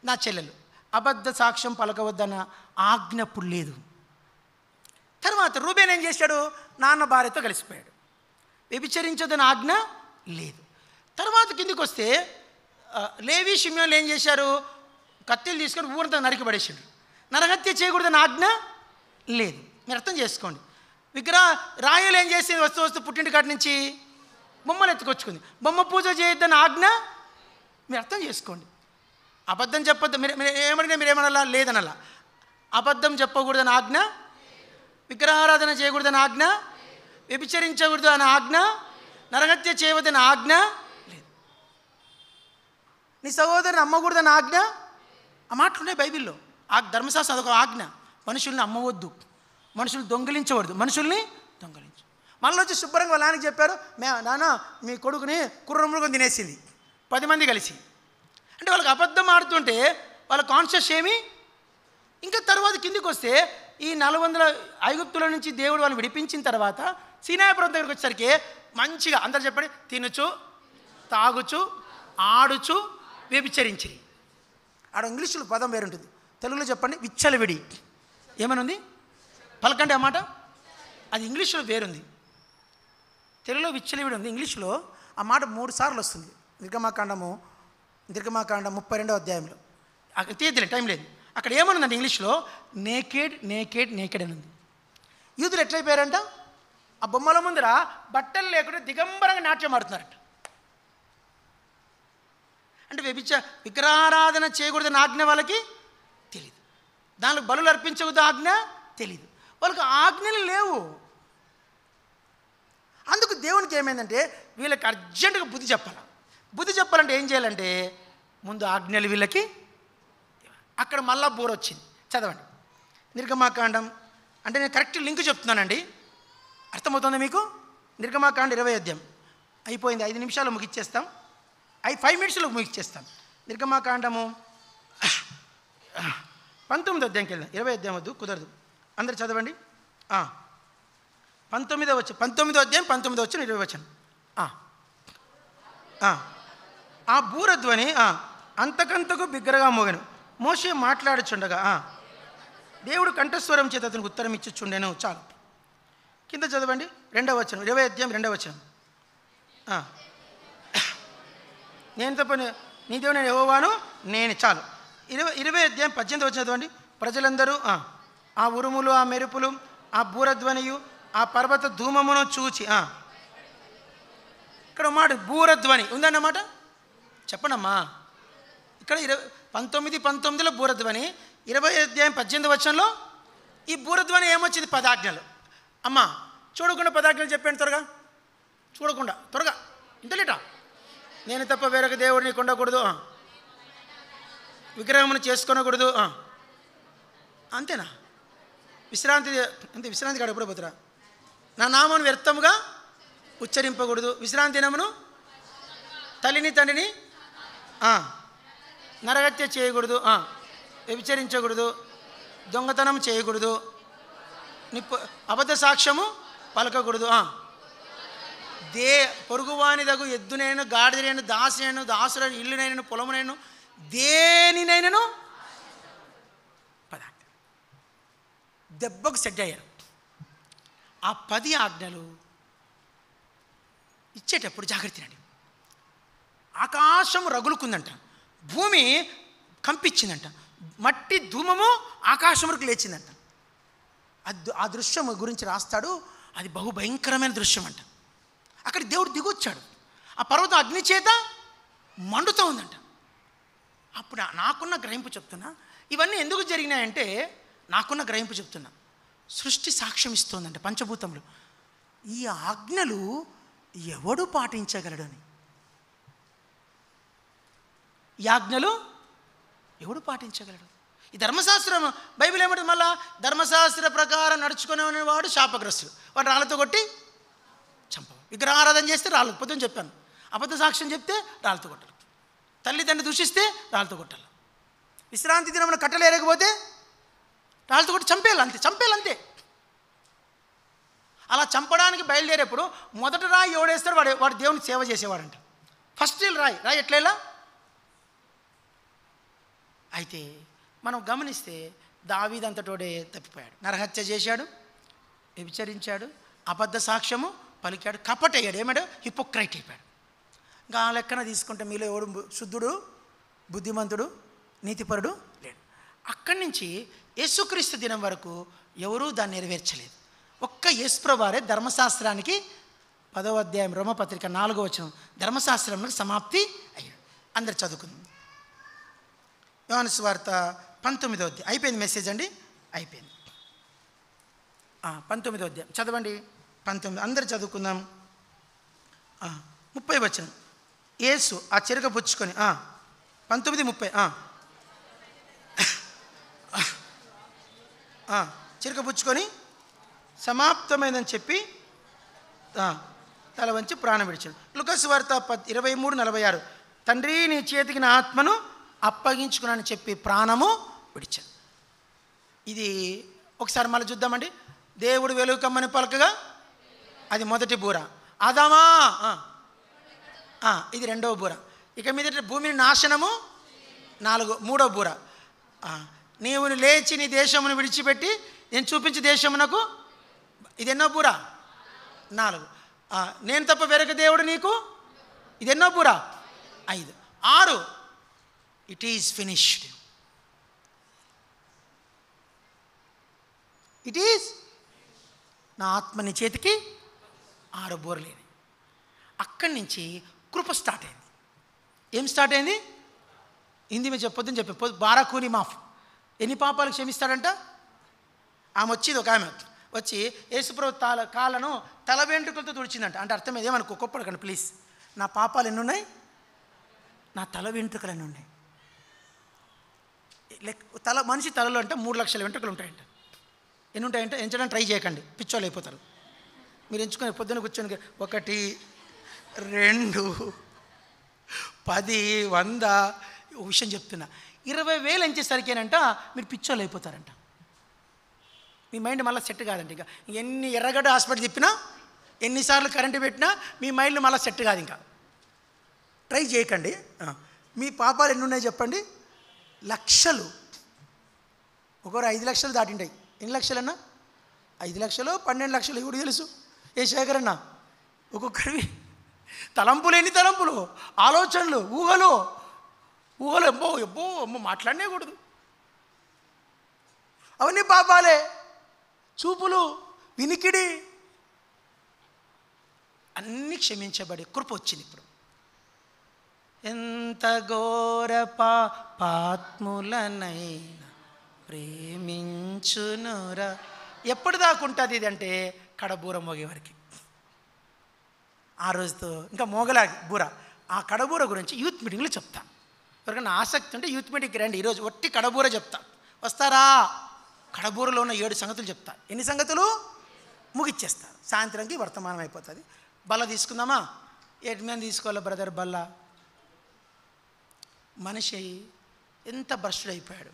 నా చెల్లెలు. అబద్ధ సాక్ష్యం పలకవద్దన్న ఆజ్ఞ అప్పుడు లేదు. తర్వాత రూబేన్ ఏం చేశాడు? నాన్న భార్యతో కలిసిపోయాడు. వ్యభిచరించొద్దన్న ఆజ్ఞ లేదు. తర్వాత కిందికి వస్తే లేవి, షిమ్యోన్లు ఏం చేశారు? కత్తిలు తీసుకొని ఊరంతా నరికి పడేసాడు. నరహత్య చేయకూడదని ఆజ్ఞ లేదు. మీరు అర్థం చేసుకోండి. రాయలు ఏం చేసింది? వస్తూ పుట్టింటి కాటి నుంచి బొమ్మలు ఎత్తుకొచ్చుకుంది. బొమ్మ పూజ చేయొద్దని ఆజ్ఞ. మీరు అర్థం చేసుకోండి. అబద్ధం చెప్పొద్దు. మీరు ఏమనాలా? లేదనలా. అబద్ధం చెప్పకూడదని ఆజ్ఞ, విగ్రహారాధన చేయకూడదని ఆజ్ఞ, వ్యభిచరించకూడదు అని ఆజ్ఞ, నరహత్య చేయవద్దని ఆజ్ఞ లేదు. నీ సహోదరుని అమ్మకూడదని ఆజ్ఞ. ఆ మాటలున్నాయి బైబిల్లో. ధర్మశాస్త్రం అదొక ఆజ్ఞ. మనుషుల్ని అమ్మవద్దు, మనుషులు దొంగిలించవద్దు, మనుషుల్ని దొంగిలించు. మళ్ళీ వచ్చి శుభ్రంగా వాళ్ళ ఆయనకి చెప్పారు, నాన్న మీ కొడుకుని కుర్రమృగం తినేసింది 10 మంది కలిసి. అంటే వాళ్ళకి అబద్ధం ఆడుతుంటే వాళ్ళ కాన్షియస్ ఏమి. ఇంకా తర్వాత కిందికి వస్తే ఈ 400 ఐగుప్తుల నుంచి దేవుడు వాళ్ళని విడిపించిన తర్వాత సీనాయి పర్వతం దగ్గరికి వచ్చేసరికి మంచిగా అందరు చెప్పండి, తినుచు, తాగుచు, ఆడుచు, వ్యభిచరించి. ఆడ ఇంగ్లీషులో పదం వేరుంటుంది, తెలుగులో చెప్పండి విచ్చలవిడి. ఏమనుంది? పలకండి ఆ మాట. అది ఇంగ్లీష్లో వేరుంది, తెలుగులో విచ్చలవిడి ఉంది. ఇంగ్లీష్లో ఆ మాట 3 సార్లు వస్తుంది. నిర్గమాకాండం 32వ అధ్యాయంలో. అక్కడ తీయద్దులే, టైం లేదు. అక్కడ ఏమనుందంటే ఇంగ్లీష్లో నేకెడ్ అని ఉంది. యూదులు ఎట్లయిపోయారంట? ఆ బొమ్మల ముందర బట్టలు లేకుండా దిగంబరంగా నాట్యం ఆడుతున్నారట. అంటే విగ్రహారాధన చేయకూడదని ఆజ్ఞ వాళ్ళకి తెలియదు, దానికి బలులు అర్పించకూడదు ఆజ్ఞ తెలియదు. వాళ్ళకి ఆజ్ఞలు లేవు. అందుకు దేవునికి ఏమైందంటే వీళ్ళకి అర్జెంటుగా బుద్ధి చెప్పాలి. బుద్ధి చెప్పాలంటే ఏం చేయాలంటే ముందు ఆజ్ఞలు వీళ్ళకి. అక్కడ మళ్ళా బోర్ వచ్చింది. చదవండి నిర్గమాకాండం. అంటే నేను కరెక్ట్ లింక్ చెప్తున్నానండి, అర్థమవుతుంది మీకు? నిర్గమాకాండ 20 అధ్యాయం అయిపోయింది. 5 నిమిషాలు ముగిచ్చేస్తాం, 5 మినిట్స్లో ముగిచ్చేస్తాం. నిర్గమాకాండము 19వ అధ్యాయంకి వెళ్దాం. 20 అధ్యాయం వద్దు, కుదరదు. అందరు చదవండి. 19వ అధ్యాయం 19వ వచనం 20వ వచనం. ఆ బూరధ్వని అంతకంతకు బిగ్గరగా మోగెను. మోషే మాట్లాడుచుండగా దేవుడు కంఠస్వరం చేత అతనికి ఉత్తరం ఇచ్చుచుండెను. చాలు. కింద చదవండి 2వ వచనం, 20 అధ్యాయం 2వ వచనం. నేను తప్ప నీ దేవుడు నేను యెహోవాను నేను. చాలు. 20 అధ్యాయం 18వ వచనం చదవండి. ప్రజలందరూ ఆ ఉరుములు, ఆ మెరుపులు, ఆ బూరధ్వనియు, ఆ పర్వత ధూమమును చూచి. ఇక్కడ మాట బూరధ్వని ఉందన్నమాట. చెప్పండమ్మా. ఇక్కడ 19:19లో బూరధ్వని, 20 అధ్యాయం 18వ వచనంలో ఈ బూరధ్వని ఏమొచ్చింది? 10 ఆజ్ఞలు. అమ్మా చూడకుండా 10 ఆజ్ఞలు చెప్పాను. త్వరగా చూడకుండా, త్వరగా ఇంతలేట. నేను తప్ప వేరొక దేవుడిని కొండకూడదు, విగ్రహమును చేసుకొనకూడదు. అంతేనా? విశ్రాంతి అంతే. విశ్రాంతి కాడ ఎప్పుడు పోతురా? నా నామను వ్యర్థముగా ఉచ్చరింపకూడదు. విశ్రాంతి దినమును తల్లిని తండ్రిని నరహత్య చేయకూడదు, వ్యభిచరించకూడదు, దొంగతనం చేయకూడదు, అబద్ధ సాక్ష్యము పలకకూడదు, పొరుగువాని దగ్గు ఎద్దునైనా గాడిదనైనా దాసినైనా దాసుడైన ఇల్లునైనా పొలమునైనా దేనినైనాను దెబ్బకు సెట్ అయ్యారు. ఆ 10 ఆజ్ఞలు ఇచ్చేటప్పుడు జాగ్రత్తనండి. ఆకాశం రగులుకుందంట, భూమి కంపించిందంట, మట్టి ధూమము ఆకాశం వరకు లేచిందంట. ఆ దృశ్యం గురించి రాస్తాడు. అది బహుభయంకరమైన దృశ్యం అంట. అక్కడ దేవుడు దిగొచ్చాడు. ఆ పర్వతం అగ్ని చేత మండుతూ ఉందంట. అప్పుడు నాకున్న గ్రహింపు చెప్తున్నా. ఇవన్నీ ఎందుకు జరిగినాయంటే నాకున్న గ్రహింపు చెప్తున్నా. సృష్టి సాక్ష్యం ఇస్తోందంట, పంచభూతములు. ఈ ఆజ్ఞలు ఎవడు పాటించగలడు అని. ఈ ఆజ్ఞలు ఎవడు పాటించగలడు? ఈ ధర్మశాస్త్రం బైబిల్ ఏమంటుంది? మళ్ళా ధర్మశాస్త్ర ప్రకారం నడుచుకునేవాడు శాపగ్రస్తుడు. వాడు రాళ్ళతో కొట్టి చంపవు. విగ్రహారాధన చేస్తే రాళ్ళు, పొద్దున చెప్పాను. అబద్ధ సాక్ష్యం చెప్తే రాళ్ళతో కొట్టాలి. తల్లిదండ్రులు దూషిస్తే రాళ్ళతో కొట్టాలి. విశ్రాంతి దినమున కట్టలు ఎరగకపోతే రాళ్ళతో కొట్టి చంపేయాలి. అంతే, చంపేయాలంతే. అలా చంపడానికి బయలుదేరేప్పుడు మొదట రాయి ఎవడేస్తాడు వాడు దేవునికి సేవ చేసేవాడంట. ఫస్ట్ రాయి ఎట్లా. అయితే మనం గమనిస్తే దావీదంతటోడే తప్పిపోయాడు. నరహత్య చేశాడు, వ్యభిచరించాడు, అబద్ధ సాక్ష్యము పలికాడు, కపటయ్యాడు. ఏమాడు? హిపోక్రైట్ అయిపోయాడు. ఇంకా ఆ లెక్కన తీసుకుంటే మీలో ఎవడు శుద్ధుడు, బుద్ధిమంతుడు, నీతిపరుడు లేడు. అక్కడి నుంచి యేసుక్రీస్తు దినం వరకు ఎవరూ దాన్ని నెరవేర్చలేదు. ఒక్క యేసుప్రభువారే ధర్మశాస్త్రానికి 10వ అధ్యాయం రోమపత్రిక 4వ వచనం ధర్మశాస్త్రంలో సమాప్తి అయ్యాడు. అందరు చదువుకుందాం. యోహాను సువార్త 19వ అధ్యాయం. అయిపోయింది మెసేజ్ అండి, అయిపోయింది. 19వ అధ్యాయం చదవండి. 19 అందరు చదువుకుందాం. 30వ వచనం. యేసు ఆ చిరక పుచ్చుకొని 19:30 చిరక పుచ్చుకొని సమాప్తమైందని చెప్పి తల వంచి ప్రాణం విడిచాడు. లూకాసు వార్త 23:46 తండ్రి నీ చేతికి నా ఆత్మను అప్పగించుకున్నానని చెప్పి ప్రాణము విడిచాడు. ఇది ఒకసారి మళ్ళీ చూద్దామండి. దేవుడు వెలుగు కమ్మని పలకగా అది మొదటి బూర. ఆదామా ఇది 2వ బూర. ఇక మీదట భూమిని నాశనము 3వ బూర. నీవు లేచి నీ దేశమును విడిచిపెట్టి నేను చూపించే దేశమునకు ఇది ఎన్నో బూర? 4. నేను తప్ప వేరొక దేవుడు నీకు ఇది ఎన్నో బూర? 5. 6 it is finished. It is నా ఆత్మ నీ చేతికి 6 బూరలేని. అక్కడి నుంచి కృప స్టార్ట్ అయింది. ఏం స్టార్ట్ అయింది? హిందీ మీద చెప్పొద్దని చెప్పి బారాకూని మాఫ్. ఎన్ని పాపాలు క్షమిస్తాడంట? ఆమె వచ్చింది ఒక ఆమె వచ్చి యేసుప్రభు కాళ్ళను తల వెంట్రుకలతో తుడిచిందంట. అంటే అర్థం ఏమనుకో గొప్పడకండి ప్లీజ్. నా పాపాలు ఎన్ని ఉన్నాయి, నా తల వెంట్రుకలు ఎన్ని ఉన్నాయి. మనిషి తలలో అంటే 3 లక్షల వెంట్రుకలు ఉంటాయంట. ఎన్ని ఉంటాయంటే ఎంచడానికి ట్రై చేయకండి, పిచ్చోళ్ళు అయిపోతారు. మీరు ఎంచుకొని పొద్దున్న కూర్చొని 1, 2, 10, 100 ఒక విషయం చెప్తున్నా, 20,000 ఎంచేసరికేనంట మీరు పిచ్చోళ్ళు అయిపోతారంట. మీ మైండ్ మళ్ళీ సెట్ కాదండి. ఇంకా ఎన్ని ఎర్రగడ్డ హాస్పిటల్ తిప్పినా, ఎన్నిసార్లు కరెంటు పెట్టినా మీ మైండ్ మళ్ళీ సెట్ కాదు. ఇంకా ట్రై చేయకండి. మీ పాపాలు ఎన్ని ఉన్నాయి చెప్పండి? లక్షలు. ఒకరు 5 లక్షలు దాటింటాయి. ఎన్ని లక్షలన్నా? 5 లక్షలు, 12 లక్షలు. ఇప్పుడు తెలుసు ఏ శేఖర్ అన్న, ఒక్కొక్కరివి తలంపులు, ఎన్ని తలంపులు, ఆలోచనలు, ఊహలు అమ్మో మాట్లాడనే కూడదు. అవన్నీ పాపాలే. చూపులు, వినికిడి అన్నీ క్షమించబడి కృప వచ్చింది. ఇప్పుడు ఎంత ఘోర పాపాత్ములనైనా ప్రేమించునురా. ఎప్పుడు దాకుంటుంది ఇది అంటే కడబూర మోగే వరకు. ఆ రోజుతో ఇంకా మోగలాగి బూర. ఆ కడబూర గురించి యూత్ మీటింగ్లో చెప్తా. ఎవరికైనా ఆసక్తి ఉంటే యూత్ మీటింగ్కి రండి. ఈరోజు ఒట్టి కడబూర చెప్తా. వస్తారా? కడబూరలో ఉన్న 7 సంగతులు చెప్తా. ఎన్ని సంగతులు? ముగిచ్చేస్తారు. సాయంత్రంకి వర్తమానం అయిపోతుంది. బల్ల తీసుకుందామా? ఏమి తీసుకోవాలి బ్రదర్? బల్ల. మనిషి ఎంత భ్రష్టుడైపోయాడు.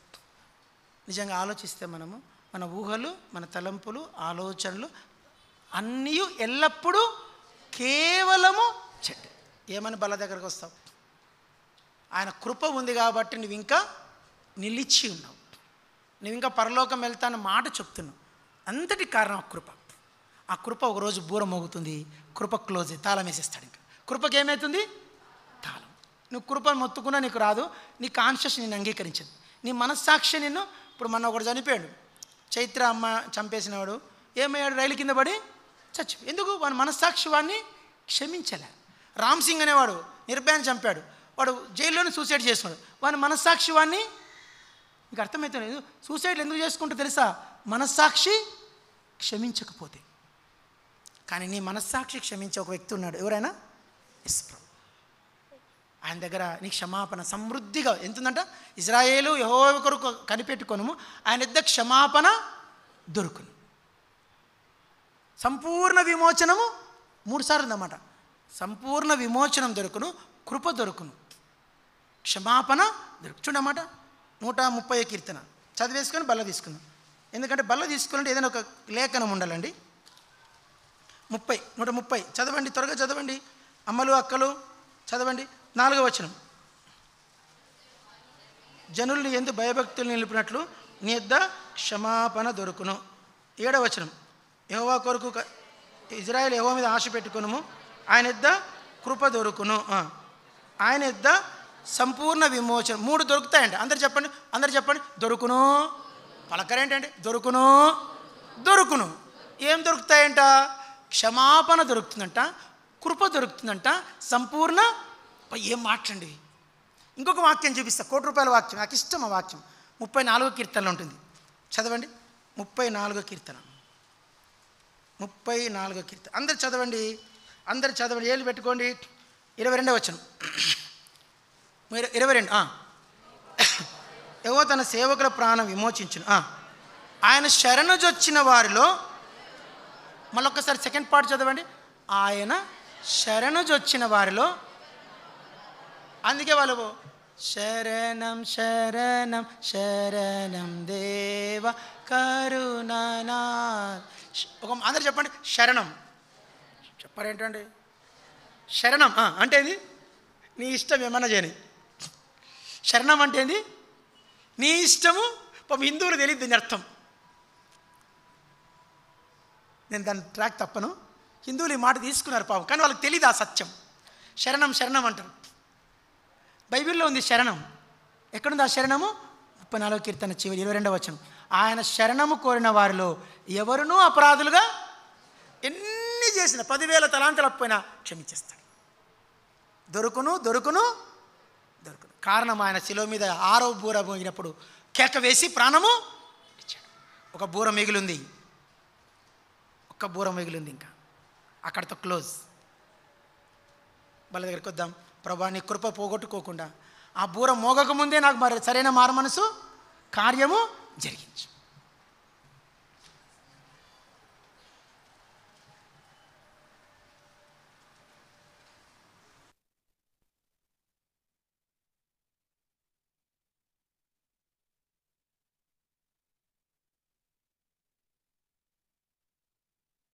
నిజంగా ఆలోచిస్తే మనము మన ఊహలు, మన తలంపులు, ఆలోచనలు అన్నీ ఎల్లప్పుడూ కేవలము చెడ్డ. ఏమని బల్ల దగ్గరకు వస్తావు? ఆయన కృప ఉంది కాబట్టి నువ్వు ఇంకా నిలిచి ఉన్నావు. నువ్వు ఇంకా పరలోకం వెళ్తాన్న మాట చెప్తున్నావు. అంతటి కారణం ఆ కృప. ఆ కృప ఒకరోజు బూర మోగుతుంది. కృప క్లోజ్, తాళం వేసేస్తాడు. ఇంకా కృపకి ఏమవుతుంది? తాళం. నువ్వు కృపను మొత్తుకున్నా నీకు రాదు. నీ కాన్షియస్ నిన్ను అంగీకరించదు. నీ మనస్సాక్షి నిన్ను. ఇప్పుడు మొన్న ఒకడు చనిపోయాడు. చైత్ర అమ్మ చంపేసినవాడు ఏమయ్యాడు? రైలు కింద పడి చచ్చిపోయి. ఎందుకు? వాడి మనస్సాక్షి వాడిని క్షమించలే. రామ్ సింగ్ అనేవాడు నిర్భయాన్ని చంపాడు. వాడు జైల్లోనే సూసైడ్ చేసుకున్నాడు. వాని మనస్సాక్షి వాడిని. మీకు అర్థమవుతుంది సూసైడ్ ఎందుకు చేసుకుంటూ తెలుసా? మనస్సాక్షి క్షమించకపోతే. కానీ నీ మనస్సాక్షి క్షమించే ఒక వ్యక్తి ఉన్నాడు. ఎవరైనా? యేసు ప్రభు. ఆయన దగ్గర నీ క్షమాపణ సమృద్ధిగా ఎంతుందంట. ఇజ్రాయేలు యెహోవా కొరకు కనిపెట్టుకొనుము, ఆయన యొద్ద క్షమాపణ దొరుకును. సంపూర్ణ విమోచనము 3 సార్లు ఉందన్నమాట. సంపూర్ణ విమోచనం దొరుకును, కృప దొరుకును, క్షమాపణ దొరుకు. చూడన్నమాట 130 కీర్తన చదివేసుకొని బల్ల తీసుకుందాం. ఎందుకంటే బల్ల తీసుకున్నట్టు ఏదైనా ఒక లేఖనం ఉండాలండి. 130 చదవండి, త్వరగా చదవండి అమ్మలు అక్కలు, చదవండి. 4వ వచనం. జనుల్ని ఎందు భయభక్తులు నిలిపినట్లు నీ యొద్ద క్షమాపణ దొరుకును. 7వ వచనం. యెహోవా కొరకు ఇజ్రాయేల్ యెహోవా మీద ఆశ పెట్టుకును, ఆయన యొద్ద కృప దొరుకును, ఆయన యొద్ద సంపూర్ణ విమోచన. 3 దొరుకుతాయండి. అందరు చెప్పండి. దొరుకును. పలకరేంటండి? దొరుకును. ఏం దొరుకుతాయంట? క్షమాపణ దొరుకుతుందంట, కృప దొరుకుతుందంట, సంపూర్ణ. ఏం మాట్లాడండి. ఇంకొక వాక్యం చూపిస్తా. ₹1,00,000 వాక్యం. నాకు ఇష్టం ఆ వాక్యం. 34వ కీర్తనలో ఉంటుంది. చదవండి 34వ కీర్తన. 34వ కీర్తన. అందరు చదవండి. ఏళ్ళు పెట్టుకోండి. 22వ వచనం. 22. యెహోవా తన సేవకుల ప్రాణం విమోచించును. ఆయన శరణుజొచ్చిన వారిలో. మళ్ళొక్కసారి సెకండ్ పార్ట్ చదవండి. ఆయన శరణుజొచ్చిన వారిలో. అందుకే వాళ్ళు శరణం శరణం శరణం దేవ కరుణనా. అందరు చెప్పండి శరణం. చెప్పారేంటండి శరణం అంటే ఇది? నీ ఇష్టం ఏమన్నా చేయని. శరణం అంటే ఏంది? నీ ఇష్టము. హిందువులు తెలియదు దీని అర్థం. నేను దాని ట్రాక్ తప్పను. హిందువులు ఈ మాట తీసుకున్నారు పాపం, కానీ వాళ్ళకి తెలియదు ఆ సత్యం. శరణం అంటారు. బైబిల్లో ఉంది శరణం. ఎక్కడుంది ఆ శరణము? 34వ కీర్తన చివరి 22వ వచనం. ఆయన శరణము కోరిన వారిలో ఎవరునూ అపరాధులుగా ఎన్ని చేసిన 10,000 తలాంతులు అప్పైనా క్షమించేస్తాడు. దొరుకును. కారణం ఆయన శిలువ మీద 6వ బూర మోగినప్పుడు కేక వేసి ప్రాణము ఇచ్చాడు. ఒక బూర మిగిలింది. ఒక్క బూర మిగిలింది, ఇంకా అక్కడితో క్లోజ్. వాళ్ళ దగ్గరికి వద్దాం. ప్రభా నీ కృప పోగొట్టుకోకుండా ఆ బూర మోగకముందే నాకు మరి సరైన మారు మనసు కార్యము జరిగించు.